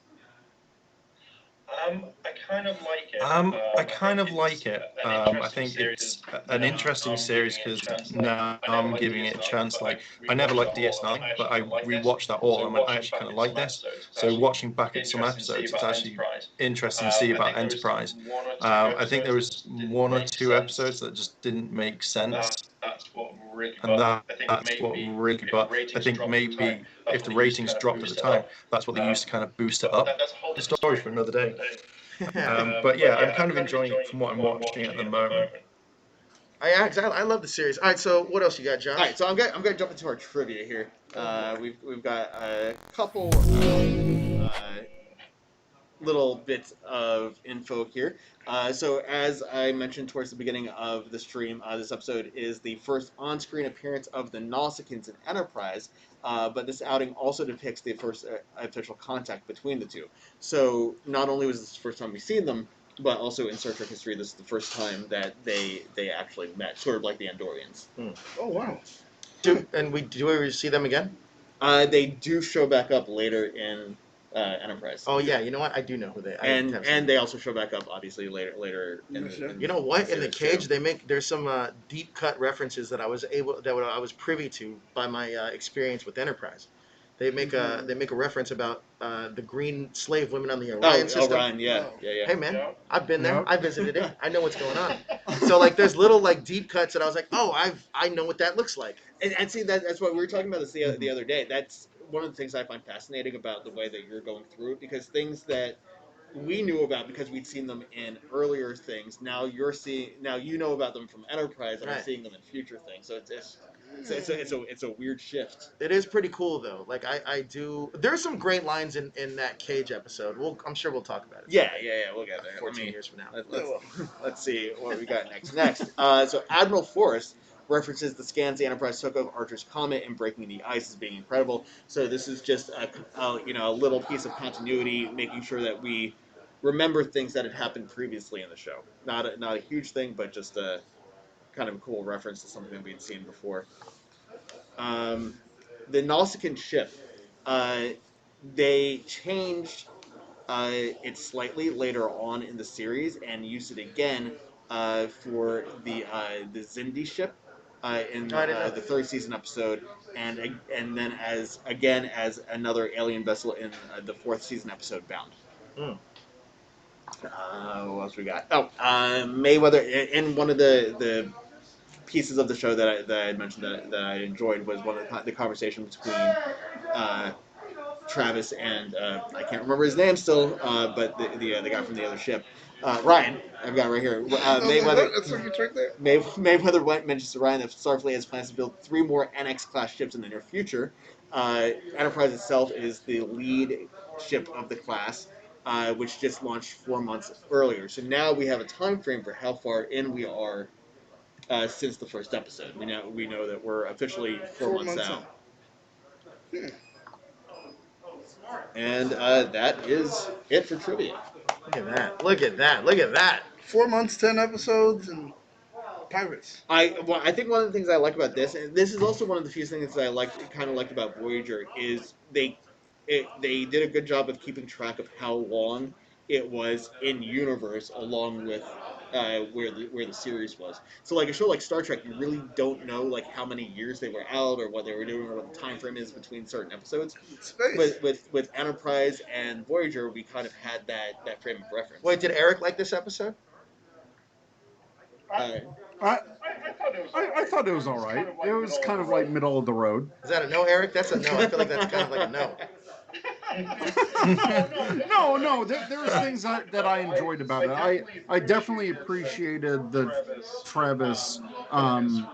I kind of like it. I kind of like it. I think it's an interesting series because now I'm giving it a chance. Like, I never liked DS9, but I rewatched that all and I actually kind of like this. So watching back at some episodes, it's actually interesting to see about Enterprise. I think there was one or two episodes that just didn't make sense. That's what really. But I think maybe if the ratings dropped at the time, that's what they used to kind of boost it up. The story for another day. But yeah, I'm kind of enjoying it from what I'm watching at the moment. I love the series. All right, so what else you got, Josh? All right, so I'm gonna jump into our trivia here. We've got a couple little bits of info here. So as I mentioned towards the beginning of the stream, this episode is the first on-screen appearance of the Nausicaans in Enterprise, but this outing also depicts the first official contact between the two. So not only was this the first time we've seen them, but also in Star Trek history, this is the first time that they actually met, sort of like the Andorians. Oh, wow. Do we ever see them again? They do show back up later in Enterprise. Oh yeah, you know what? I do know who they. And they also show back up obviously later. You know what? In the Cage, there's some deep cut references that I was privy to by my experience with Enterprise. They make a reference about the green slave women on the Orion system. Orion, yeah. Hey man, I've been there. I visited it. I know what's going on. So like, there's little like deep cuts that I was like, oh, I know what that looks like. And see, that's what we were talking about this the other day. That's one of the things I find fascinating about the way that you're going through it, because things that we knew about because we'd seen them in earlier things, now you know about them from Enterprise, and I'm seeing them in future things. So it's a weird shift. It is pretty cool though. Like I do. There's some great lines in that Cage episode. I'm sure we'll talk about it. Yeah. We'll get there. 14 years from now. Let's see what we got next. So Admiral Forrest references the scans the Enterprise took of Archer's comet and breaking the ice as being incredible. So this is just a little piece of continuity, making sure that we remember things that had happened previously in the show. Not a huge thing, but just a kind of a cool reference to something that we'd seen before. The Nausican ship, they changed it slightly later on in the series and used it again for the Xindi ship in the third season episode, and then as another alien vessel in the fourth season episode, Bound. What else we got? Mayweather in one of the pieces of the show that I had mentioned that I enjoyed was one of the conversation between Travis and I can't remember his name still, but the guy from the other ship, Ryan. I've got it right here. Mayweather. That's what you tricked there. Mayweather mentions to Ryan that Starfleet has plans to build 3 more NX class ships in the near future. Enterprise itself is the lead ship of the class, which just launched 4 months earlier. So now we have a time frame for how far in we are since the first episode. We know that we're officially 4 months out. And that is it for trivia. Look at that. Look at that. Look at that. 4 months, 10 episodes, and pirates. I think one of the things I like about this, and this is also one of the few things that I kind of liked about Voyager, is they did a good job of keeping track of how long it was in universe, along with where the series was. So like a show like Star Trek, you really don't know like how many years they were out or what they were doing or what the time frame is between certain episodes. Space. With Enterprise and Voyager, we kind of had that frame of reference. Wait, did Eric like this episode? I thought it was all right. It was kind of like middle of the road. Is that a no, Eric? That's a no. I feel like that's kind of like a no. No. There's things that I enjoyed about it. I definitely appreciated the Travis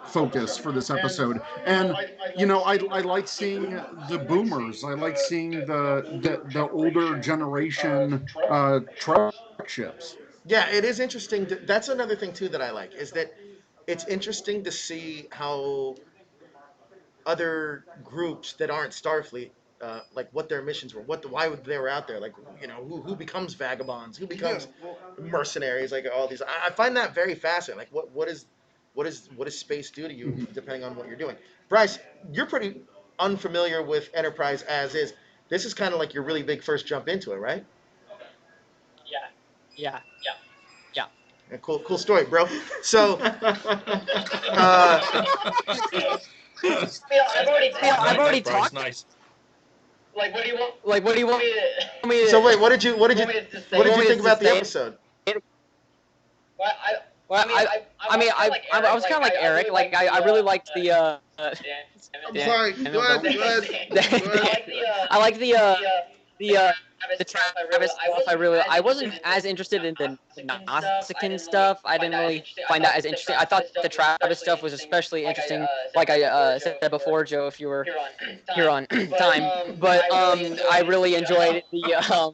focus for this episode, and I like seeing the boomers. I like seeing the older generation Trek ships. Yeah, it is interesting. That's another thing too that I like is that it's interesting to see how other groups that aren't Starfleet, like what their missions were, why they were out there, like who becomes vagabonds, who becomes mercenaries, like all these. I find that very fascinating. Like what does space do to you depending on what you're doing? Bryce, you're pretty unfamiliar with Enterprise as is. This is kind of like your really big first jump into it, right? Yeah. Yeah, cool story, bro. So, I've already talked. Nice. Like, what do you want me to? So wait, what did you think about the episode? Well, I was kind of like Eric. Like, I really liked the. I'm sorry. Go ahead. I like the Travis stuff. I wasn't as interested in the Nausicaans stuff. I didn't really find that as interesting. I thought the Travis stuff was especially interesting. Like I said before, Joe, if you were here on time. But I really enjoyed the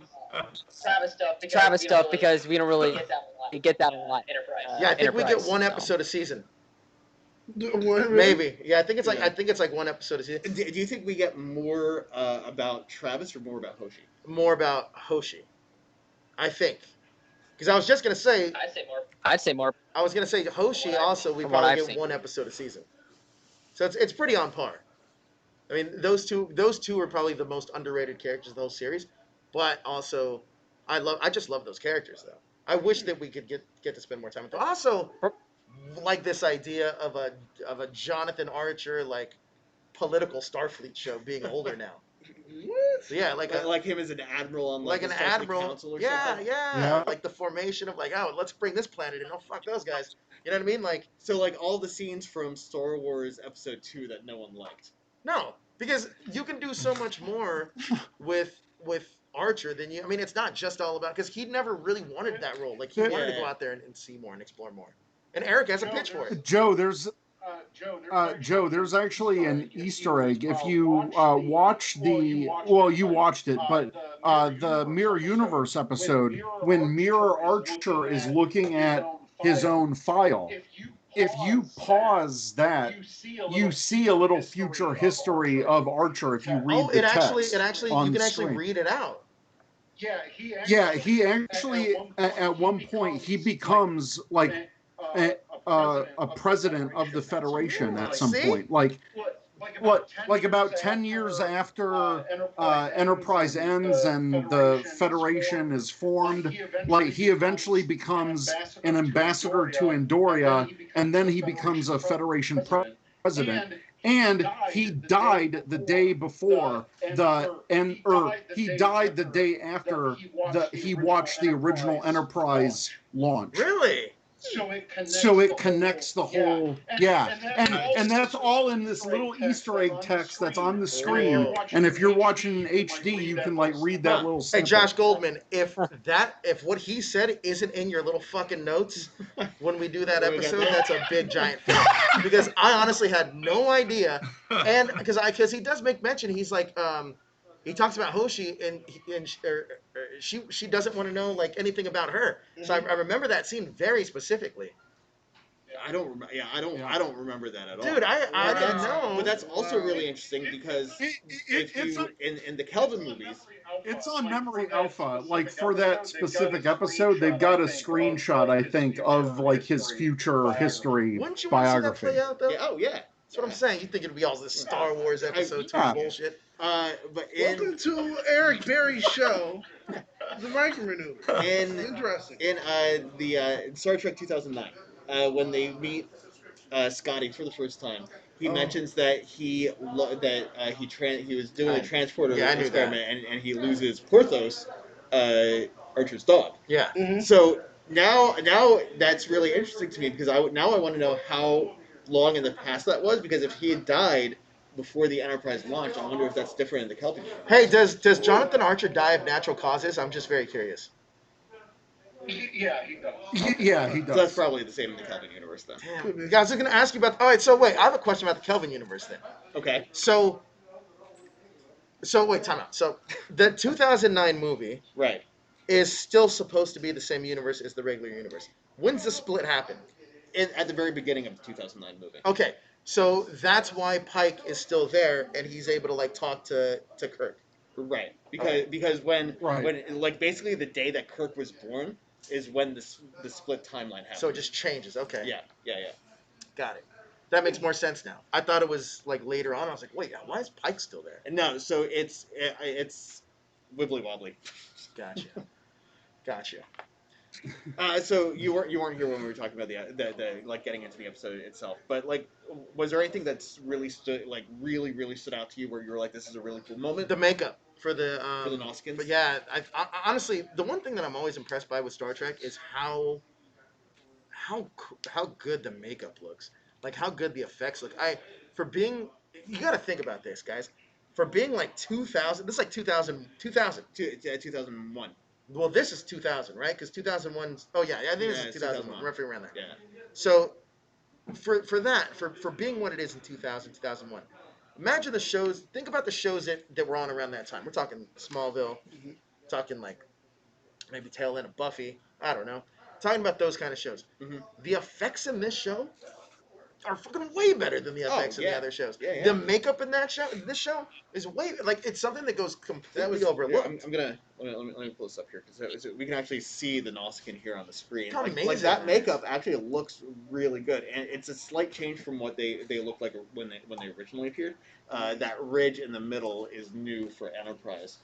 Travis stuff because we don't really get that a lot. Yeah, I think we get one episode a season. Maybe. Yeah, I think it's like one episode a season. Do you think we get more about Travis or more about Hoshi? More about Hoshi, I think. Because I was just gonna say. I'd say more. I was gonna say Hoshi also. We probably get one episode a season. So it's pretty on par. I mean, those two are probably the most underrated characters of the whole series. But also, I just love those characters though. I wish that we could get to spend more time with them. Also, like this idea of a Jonathan Archer like political Starfleet show being older now. What? So yeah, like him as an admiral on like an admiral. Council or yeah, something? yeah, like the formation of like, oh, let's bring this planet in. Oh, fuck those guys. You know what I mean? Like, so like all the scenes from Star Wars Episode 2 that no one liked. No, because you can do so much more with Archer than you. I mean, it's not just all about because he never really wanted that role. Like he wanted to go out there and see more and explore more. And Eric has a pitch for it. Joe, there's actually an Easter egg. If you watch you watched it, but the Mirror Universe episode, when Mirror Archer is looking at his own file, if you pause that, you see a little future history of Archer if you read the text. It actually, you can actually read it out. Yeah, he actually at one point he becomes like a president of the Federation at some point. Like about 10 years after Enterprise ends and the Federation is formed, like he eventually becomes an ambassador to Andoria, and then he becomes a Federation president. And he died the day before he died the day after he watched the original Enterprise launch. Really? So it connects the whole, and that's all in this little Easter egg text that's on the screen. And if you're watching in HD, you can like read that little snippet. Hey, Josh Goldman, if what he said isn't in your little fucking notes when we do that episode, that's a big giant fail. Because I honestly had no idea, and because he does make mention, he's like, he talks about Hoshi, and she doesn't want to know like anything about her. So I remember that scene very specifically. I don't remember. Yeah, I don't remember that at all. Dude, I didn't know. But that's also really interesting because if you in the Kelvin movies, it's on Memory Alpha. Like for that specific episode, they've got a screenshot, I think, of like his future history Wouldn't you want to see that biography. play out though? yeah, oh yeah, That's what I'm saying. You think it'd be all this Star Wars episode 2 Yeah. bullshit? but in Welcome to Eric Berry's show, The Micromaneuver. in Interesting. in Star Trek 2009, when they meet Scotty for the first time, he mentions that he was doing a transporter Yeah, I knew experiment and he loses Porthos, Archer's dog. Yeah. Mhm. So now that's really interesting to me because I want to know how long in the past that was, because if he had died before the Enterprise launched, I wonder if that's different in the Kelvin universe. Hey, does Jonathan Archer die of natural causes? I'm just very curious. Yeah, he does. Yeah, he So that's does. probably the same in the Kelvin universe then. Could be. Guys, I was going to ask you about. All right, so wait, I have a question about the Kelvin universe then. Okay. So wait, time out. So the 2009 movie Right. is still supposed to be the same universe as the regular universe. When's the split happen? At the very beginning of the 2009 movie. Okay, so that's why Pike is still there and he's able to like talk to Kirk. Right. Because when Right. like basically the day that Kirk was born is when the split timeline happened. So it just changes. Okay. Yeah. Got it. That makes more sense now. I thought it was like later on. I was like, wait, why is Pike still there? No, so it's wibbly wobbly. Gotcha. So you weren't here when we were talking about the like getting into the episode itself, but like, was there anything that's really really stood out to you where you were like, this is a really cool moment? The makeup for the Nausicaans. But yeah, I honestly, the one thing that I'm always impressed by with Star Trek is how good the makeup looks. Like how good the effects look. You got to think about this, guys. For being like 2000, this is like 2000. 2001. Well, this is 2000, right? Because 2001. Oh yeah, I think this is 2001, roughly around there. Yeah. So for being what it is in 2000, 2001, imagine the shows. Think about the shows that were on around that time. We're talking Smallville, talking like maybe tail end of Buffy. I don't know. Talking about those kind of shows. Mm-hmm. The effects in this show are fucking way better than the effects in the other shows. Yeah. The makeup in this show is way like it's something that goes completely overlooked. Yeah, let me pull this up here because we can actually see the Nausicaan here on the screen. Amazing. Like that makeup actually looks really good, and it's a slight change from what they looked like when they originally appeared. That ridge in the middle is new for Enterprise.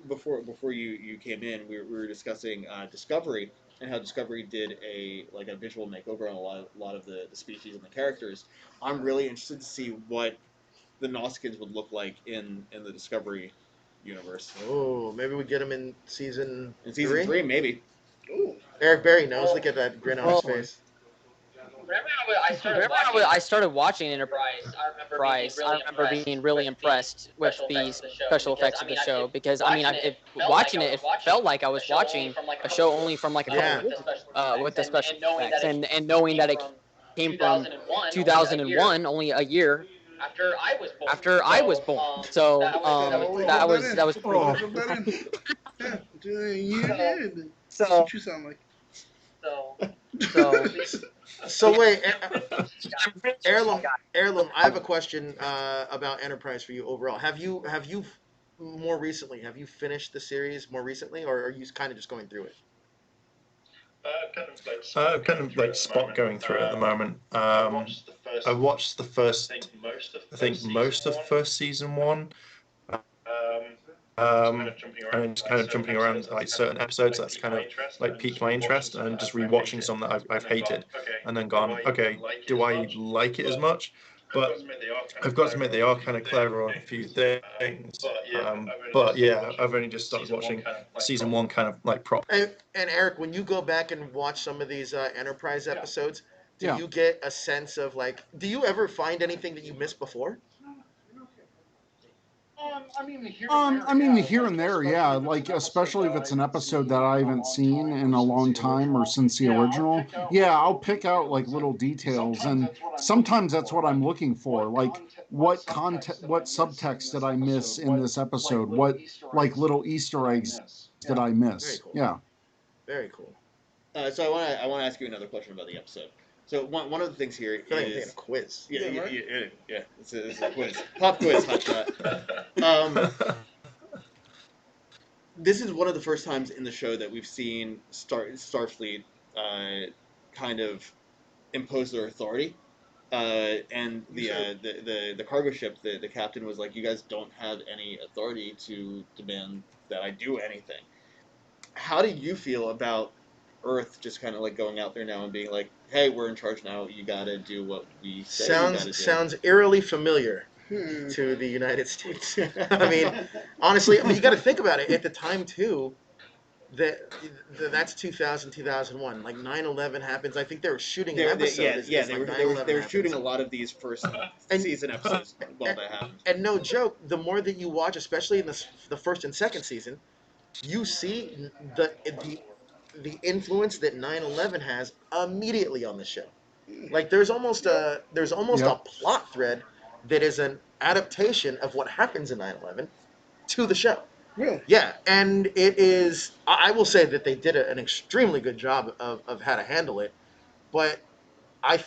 Before you came in, we were discussing Discovery and how Discovery did a visual makeover on a lot of the species and the characters. I'm really interested to see what the Nausicaans would look like in the Discovery universe. Oh, maybe we get him in season Season 3, maybe. Ooh. Eric Berry knows. Look at that grin on his face. Remember when I started watching Enterprise, I remember being really impressed with the special effects of the show because watching it felt like I was watching a show only from like a couple years with the special effects and knowing that it came from 2001, only a year after I was born. So that was pretty Yeah. So That's what you sound like. So wait, Heirloom, I have a question about Enterprise for you overall. Have you more recently, have you finished the series more recently, or are you kind of just going through it? Kind of like Spock going through it at the moment. I watched the first, I think most of first season 1. And just kind of jumping around like certain episodes. That's kind of like piqued my interest, and just rewatching some that I've hated, and then gone, okay, do I like it as much? But I've got to admit they are kind of clever on a few things. But yeah, I've only just started watching season 1 kind of like prop. And Eric, when you go back and watch some of these Enterprise episodes, do you get a sense of like, do you ever find anything that you missed before? Here and there, yeah. Like, especially if it's an episode that I haven't seen in a long time or since the original. Yeah, I'll pick out like little details, and sometimes that's what I'm looking for. Like, what subtext did I miss in this episode? What like little Easter eggs did I miss? Very cool. Yeah. Very cool. So I want to ask you another question about the episode. So one of the things here I feel like I'm taking is a quiz. yeah, Yeah, right? it's a quiz, pop quiz, hotshot. This is one of the first times in the show that we've seen Starfleet kind of impose their authority. And the cargo ship, the captain was like, "You guys don't have any authority to demand that I do anything." How do you feel about Earth just kind of like going out there now and being like, "Hey, we're in charge now. You gotta do what we say you gotta do." Sounds eerily familiar to the United States. I mean, honestly, you got to think about it. At the time too, that's 2000, 2001. Like 9/11 happens. I think they were shooting an episode. They were shooting a lot of these first season episodes while that happened. And no joke, the more that you watch, especially in the first and second season, you see the influence that 9/11 has immediately on the show. Like there's almost a Yep. plot thread that is an adaptation of what happens in 9/11 to the show. Really? Yeah, and it is. I will say that they did an extremely good job of how to handle it, but I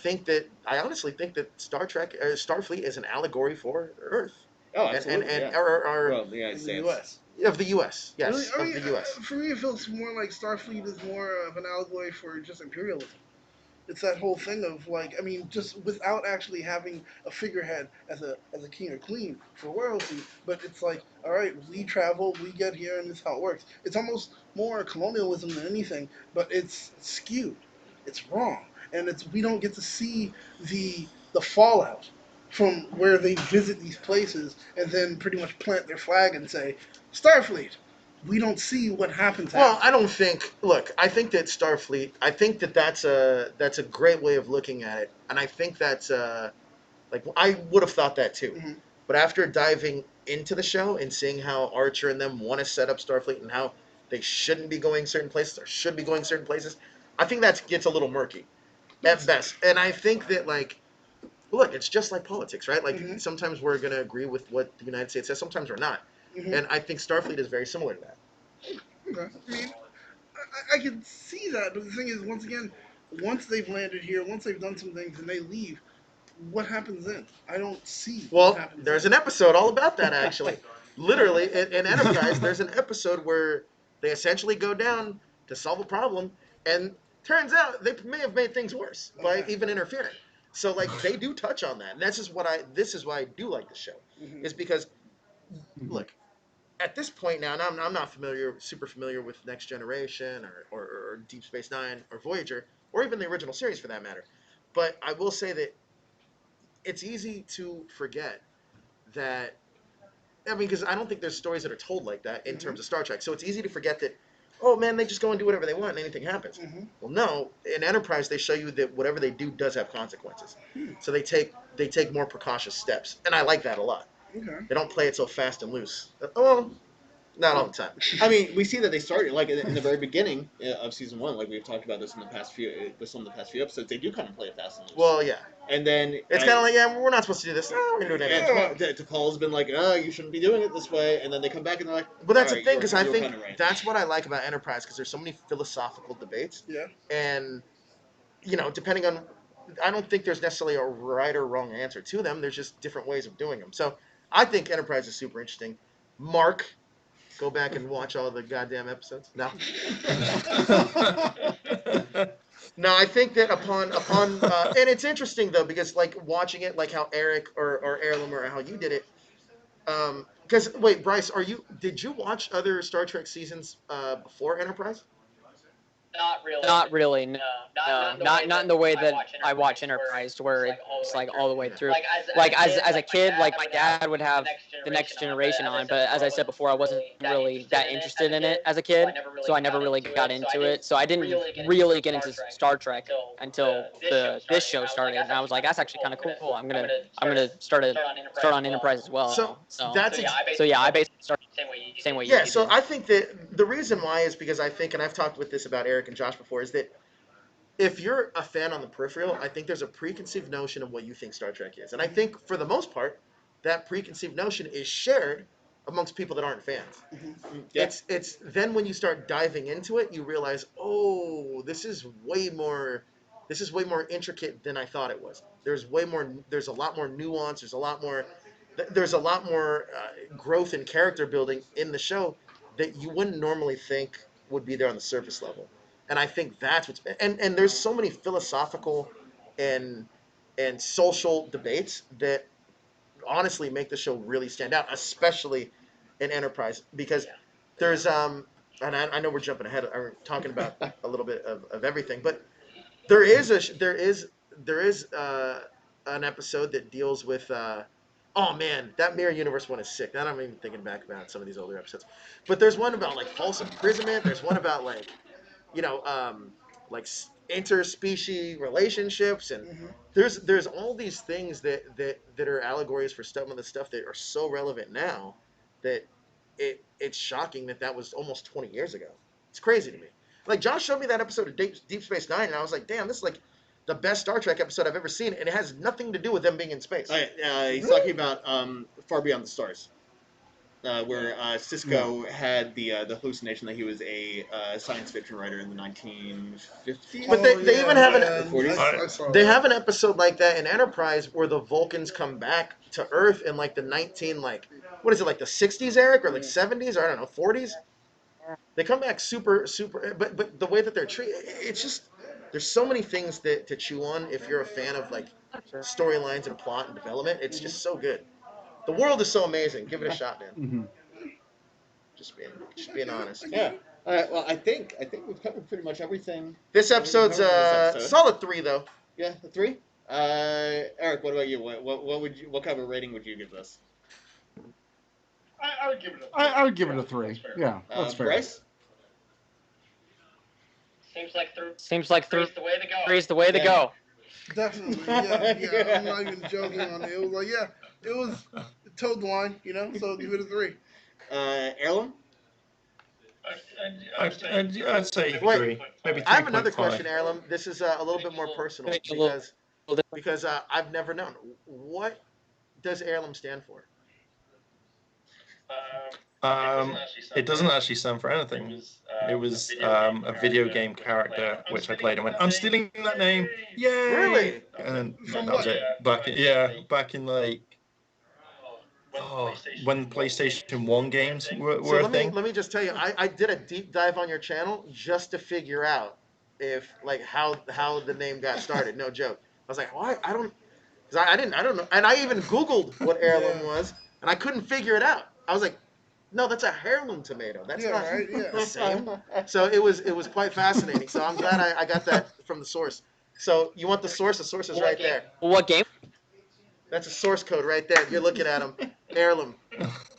honestly think that Star Trek or Starfleet is an allegory for Earth. Oh, absolutely. And yeah. our Well, the United In the States. U.S. of the U.S. Yes, Really? I mean, of the U.S. for me, it feels more like Starfleet is more of an allegory for just imperialism. It's that whole thing of like, I mean, just without actually having a figurehead as a king or queen for royalty, but it's like, all right, we travel, we get here, and this is how it works. It's almost more colonialism than anything, but it's skewed, it's wrong, and it's we don't get to see the fallout from where they visit these places and then pretty much plant their flag and say, Starfleet. We don't see what happens. Well, after. I don't think. Look, I think that Starfleet. I think that that's a great way of looking at it, and I think that's like I would have thought that too. Mhm. But after diving into the show and seeing how Archer and them want to set up Starfleet and how they shouldn't be going certain places or should be going certain places, I think that gets a little murky at best. And I think that like, look, it's just like politics, right? Like Mhm. sometimes we're going to agree with what the United States says, sometimes we're not. Mhm. And I think Starfleet is very similar to that. Okay. I mean, I can see that, but the thing is, once again, once they've landed here, once they've done some things and they leave, what happens then? I don't see what Well, happens there's then. an episode all about that actually. Literally, in Enterprise, there's an episode where they essentially go down to solve a problem, and turns out they may have made things worse by Okay. even interfering. So like they do touch on that, and this is why I do like the show, Mhm. is because look, at this point now, and I'm not super familiar with Next Generation or Deep Space Nine or Voyager or even the original series for that matter, but I will say that it's easy to forget that I mean, because I don't think there's stories that are told like that in terms of Star Trek. So it's easy to forget that, oh man, they just go and do whatever they want and anything happens. Mhm. Well, no, in Enterprise they show you that whatever they do does have consequences. Hmm. So they take more precautious steps, and I like that a lot. Okay. They don't play it so fast and loose. Oh, not all the time. I mean, we see that they started like in the very beginning of season one. Like we've talked about this in the past few with some of the past few episodes. They do kind of play it fast and loose. Well, yeah. And then It's kind of like, yeah, we're not supposed to do this. No, we're gonna do it anyway. and T'Pol's been like, oh, you shouldn't be doing it this way. And then they come back and they're like, But that's all the right, thing, because I you were think kinda right. that's what I like about Enterprise, because there's so many philosophical debates, Yeah. and depending on, I don't think there's necessarily a right or wrong answer to them. There's just different ways of doing them. So I think Enterprise is super interesting. Mark, go back and watch all the goddamn episodes. No, no, I think that and it's interesting though, because like watching it, like how Eric or Heirloom or how you did it. Because wait, Bryce, did you watch other Star Trek seasons before Enterprise? Not really, no. Not in the way that I watch Enterprise, where it's like all the way through. Like as a kid, like my dad would have the Next Generation on, but as I said before, I wasn't really that interested in it as a kid, so I never really got into it. So I didn't really get into Star Trek until this show started, and I was like, that's actually kind of cool. I'm gonna start on Enterprise as well. So that's So yeah, I basically started same way you yeah. did. So I think that the reason why is because I think, and I've talked with this about Eric and Josh before, is that if you're a fan on the peripheral, I think there's a preconceived notion of what you think Star Trek is, and I think for the most part, that preconceived notion is shared amongst people that aren't fans. Yeah. It's then when you start diving into it, you realize, oh, this is way more this is way more intricate than I thought it was. There's way more. There's a lot more nuance. There's a lot more. There's a lot more growth and character building in the show that you wouldn't normally think would be there on the surface level. And I think that's what's and there's so many philosophical and social debates that honestly make the show really stand out, especially in Enterprise, because there's and I know we're jumping ahead, or talking about a little bit of everything, but there is an episode that deals with oh man, that mirror universe one is sick. Now I'm even thinking back about some of these older episodes, but there's one about like false imprisonment. There's one about like you know like interspecies relationships, and there's all these things that are allegories for some of the stuff that are so relevant now that it's shocking that was almost 20 years ago. It's crazy to me. Like Josh showed me that episode of Deep Space Nine, and I was like, damn, this is like the best Star Trek episode I've ever seen, and it has nothing to do with them being in space. He's talking about Far Beyond the Stars, where Cisco had the hallucination that he was a science fiction writer in the 1950s. But they even have They have an episode like that in Enterprise where the Vulcans come back to Earth in like the 19 like what is it, like the 60s, Eric, or like 70s, or I don't know, 40s. They come back super, but the way that they're treated, it's just there's so many things to chew on if you're a fan of like storylines and plot and development. It's just so good. The world is so amazing. Give it a shot, man. Just being honest. Yeah. All right. Well, I think we've covered pretty much everything. This episode's solid 3 though. Yeah, a 3. Eric, what about you? What kind of rating would you give this? I would give it a 3. I would give it a 3. Yeah, that's fair. Bryce? Seems like three's the way to go. Definitely, yeah. I'm not even joking on it. It was like, it was towed the line, so give it a 3. Heirloom? I'd say 3. Maybe 3. I have another question, Heirloom. This is a little bit more personal because I've never known. What does Heirloom stand for? It doesn't actually stand for anything. It was a video game character which I played and went, I'm stealing that name, yay! Really? And that was it. Back in like when PlayStation 1 games were a thing. Let me just tell you, I did a deep dive on your channel just to figure out if like how the name got started. No joke. I was like, why? I don't know. And I even Googled what heirloom was, and I couldn't figure it out. I was like, no, that's a heirloom tomato. That's not the same. So it was quite fascinating. So I'm glad I got that from the source. So you want the source? The source is right there. What game? That's a source code right there. You're looking at them. Heirloom.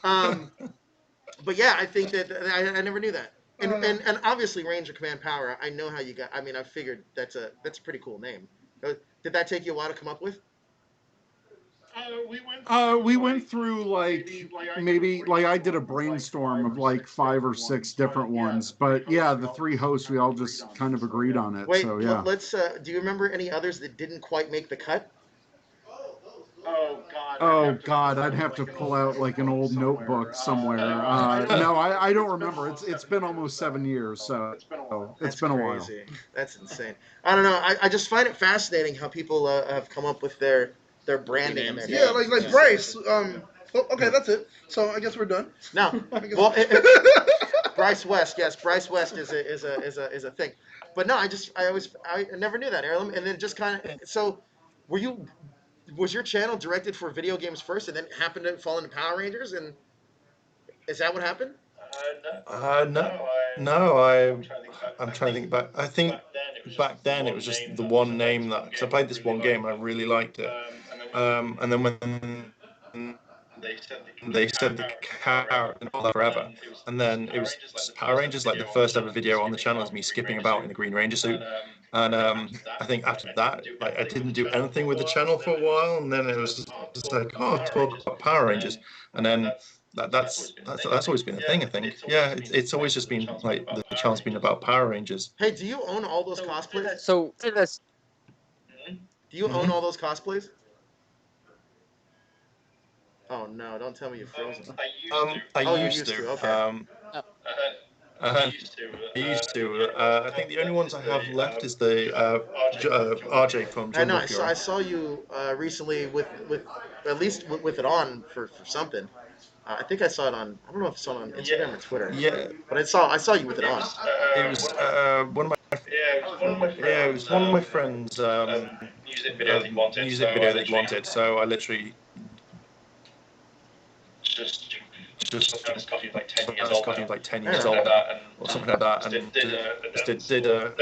But yeah, I think that I never knew that. And obviously Ranger Command Power. I know how you got. I mean, I figured that's a pretty cool name. Did that take you a while to come up with? We went through like maybe like I did a brainstorm of like 5 or 6 different ones, but yeah, the 3 hosts we all just kind of agreed on it. Wait, so yeah. Let's. Do you remember any others that didn't quite make the cut? Oh God, I'd have to pull out like an old notebook somewhere. No, I don't remember. It's been almost 7 years, so it's been a while. That's insane. I don't know. I just find it fascinating how people have come up with their branding and their names. Like Bryce. Okay, that's it. So I guess we're done. Now, well, Bryce West. Yes, Bryce West is a thing. But no, I never knew that, Heirloom. And then just kind of so, was your channel directed for video games first, and then happened to fall into Power Rangers? And is that what happened? No. I'm trying to think back. I think back then it was just the one name that, because I played this one game and I really liked it. And then when they said the character and all that forever, and then it was Power Rangers. Like the first ever video on the channel is me skipping about in a Green Ranger suit. And I think after that, like I didn't do anything with the channel for a while, and then it was just like, talk about Power Rangers, and then that's always been a thing. I think, yeah, it's always just been like the channel's been about Power Rangers. Hey, do you own all those cosplays? So this. Do you own all those cosplays? Oh no! Don't tell me you're frozen. I used to. Okay. I used to. I think the only ones I have left is the RJ from I know. Jungle I Fury. saw you recently with at least with it on for something. I think I saw it on. I don't know if I saw it on Instagram or Twitter. Yeah, But I saw you with it on. it was one of my. Yeah, it was one of my friends' music video that he wanted. So I literally just got him like 10 years old or something like that, and just did a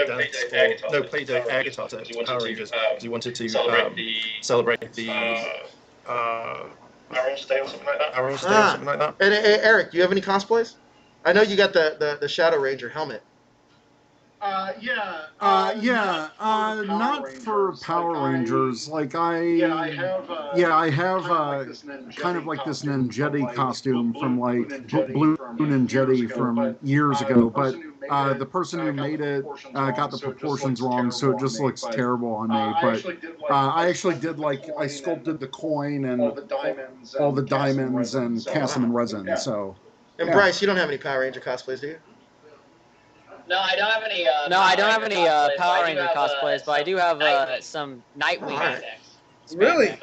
dance or no, played the air guitar to Power Rangers because he wanted to celebrate the Arrows Day or something like that. Arrows Day or something like that. And Eric, do you have any cosplays? I know you got the Shadow Ranger helmet. Not for Power Rangers. Like I have kind of like this Ninjetti costume from like Blue Ninjetti from years ago, but the person who made it got the proportions wrong, so it just looks terrible on me. But I actually did like I sculpted the coin and all the diamonds and cast them in resin. So. And Bryce, you don't have any Power Ranger cosplays, do you? No, I don't have any. Power Ranger cosplays, but I do have some Nightwing. Right. Really?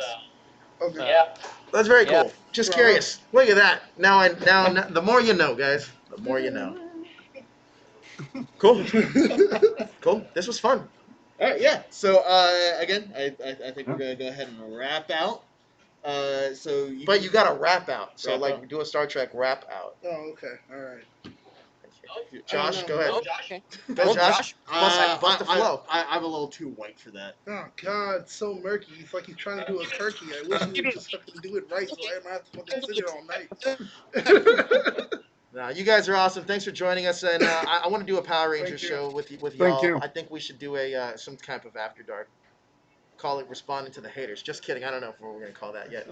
Okay. Yeah. That's very cool. Just curious. Look at that. Now, the more you know, guys. The more you know. Cool. Cool. This was fun. All right, yeah. So again, I think we're gonna go ahead and wrap out. But you got to rap out. So like, do a Star Trek rap out. Oh, okay. All right. Josh, go ahead. Okay. Go, Josh. Bust the flow. I'm a little too white for that. Oh God, it's so murky. It's like he's trying to do a turkey. I wish he would just fucking do it right, so I might have to fucking sit here all night. No, you guys are awesome. Thanks for joining us, and I want to do a Power Rangers show with y'all. Thank you. I think we should do a some type of After Dark. Call it Responding to the Haters. Just kidding. I don't know if we're gonna call that yet.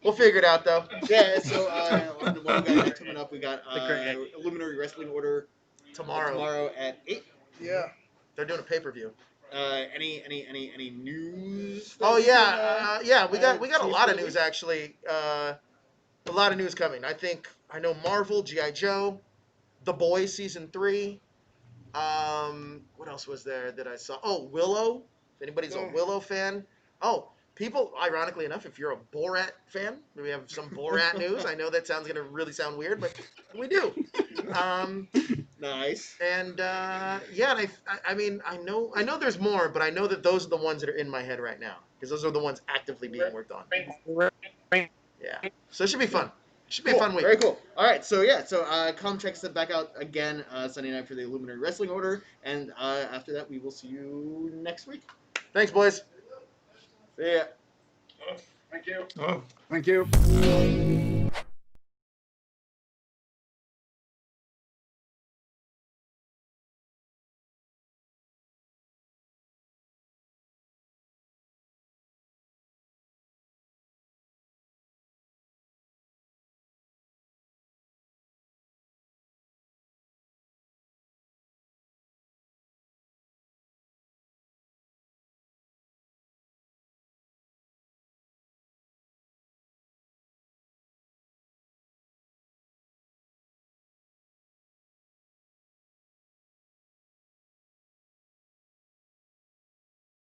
We'll figure it out though. Yeah. So what we got coming up? We got Illuminerdi Wrestling Order tomorrow at 8. Yeah. They're doing a pay-per-view. Any news? Oh yeah, we got a lot of news actually. A lot of news coming. I know Marvel, G.I. Joe, The Boys season 3. What else was there that I saw? Oh, Willow. If anybody's a Willow fan. Oh, people. Ironically enough, if you're a Borat fan, we have some Borat news. I know that sounds gonna really sound weird, but we do. Nice. And and I mean, I know there's more, but I know that those are the ones that are in my head right now because those are the ones actively being worked on. Yeah. So it should be fun. It should be a fun week. Very cool. All right. So yeah. So come check us back out again Sunday night for the Illuminati Wrestling Order, and after that we will see you next week. Thanks, boys. See ya. Thank you. Thank you.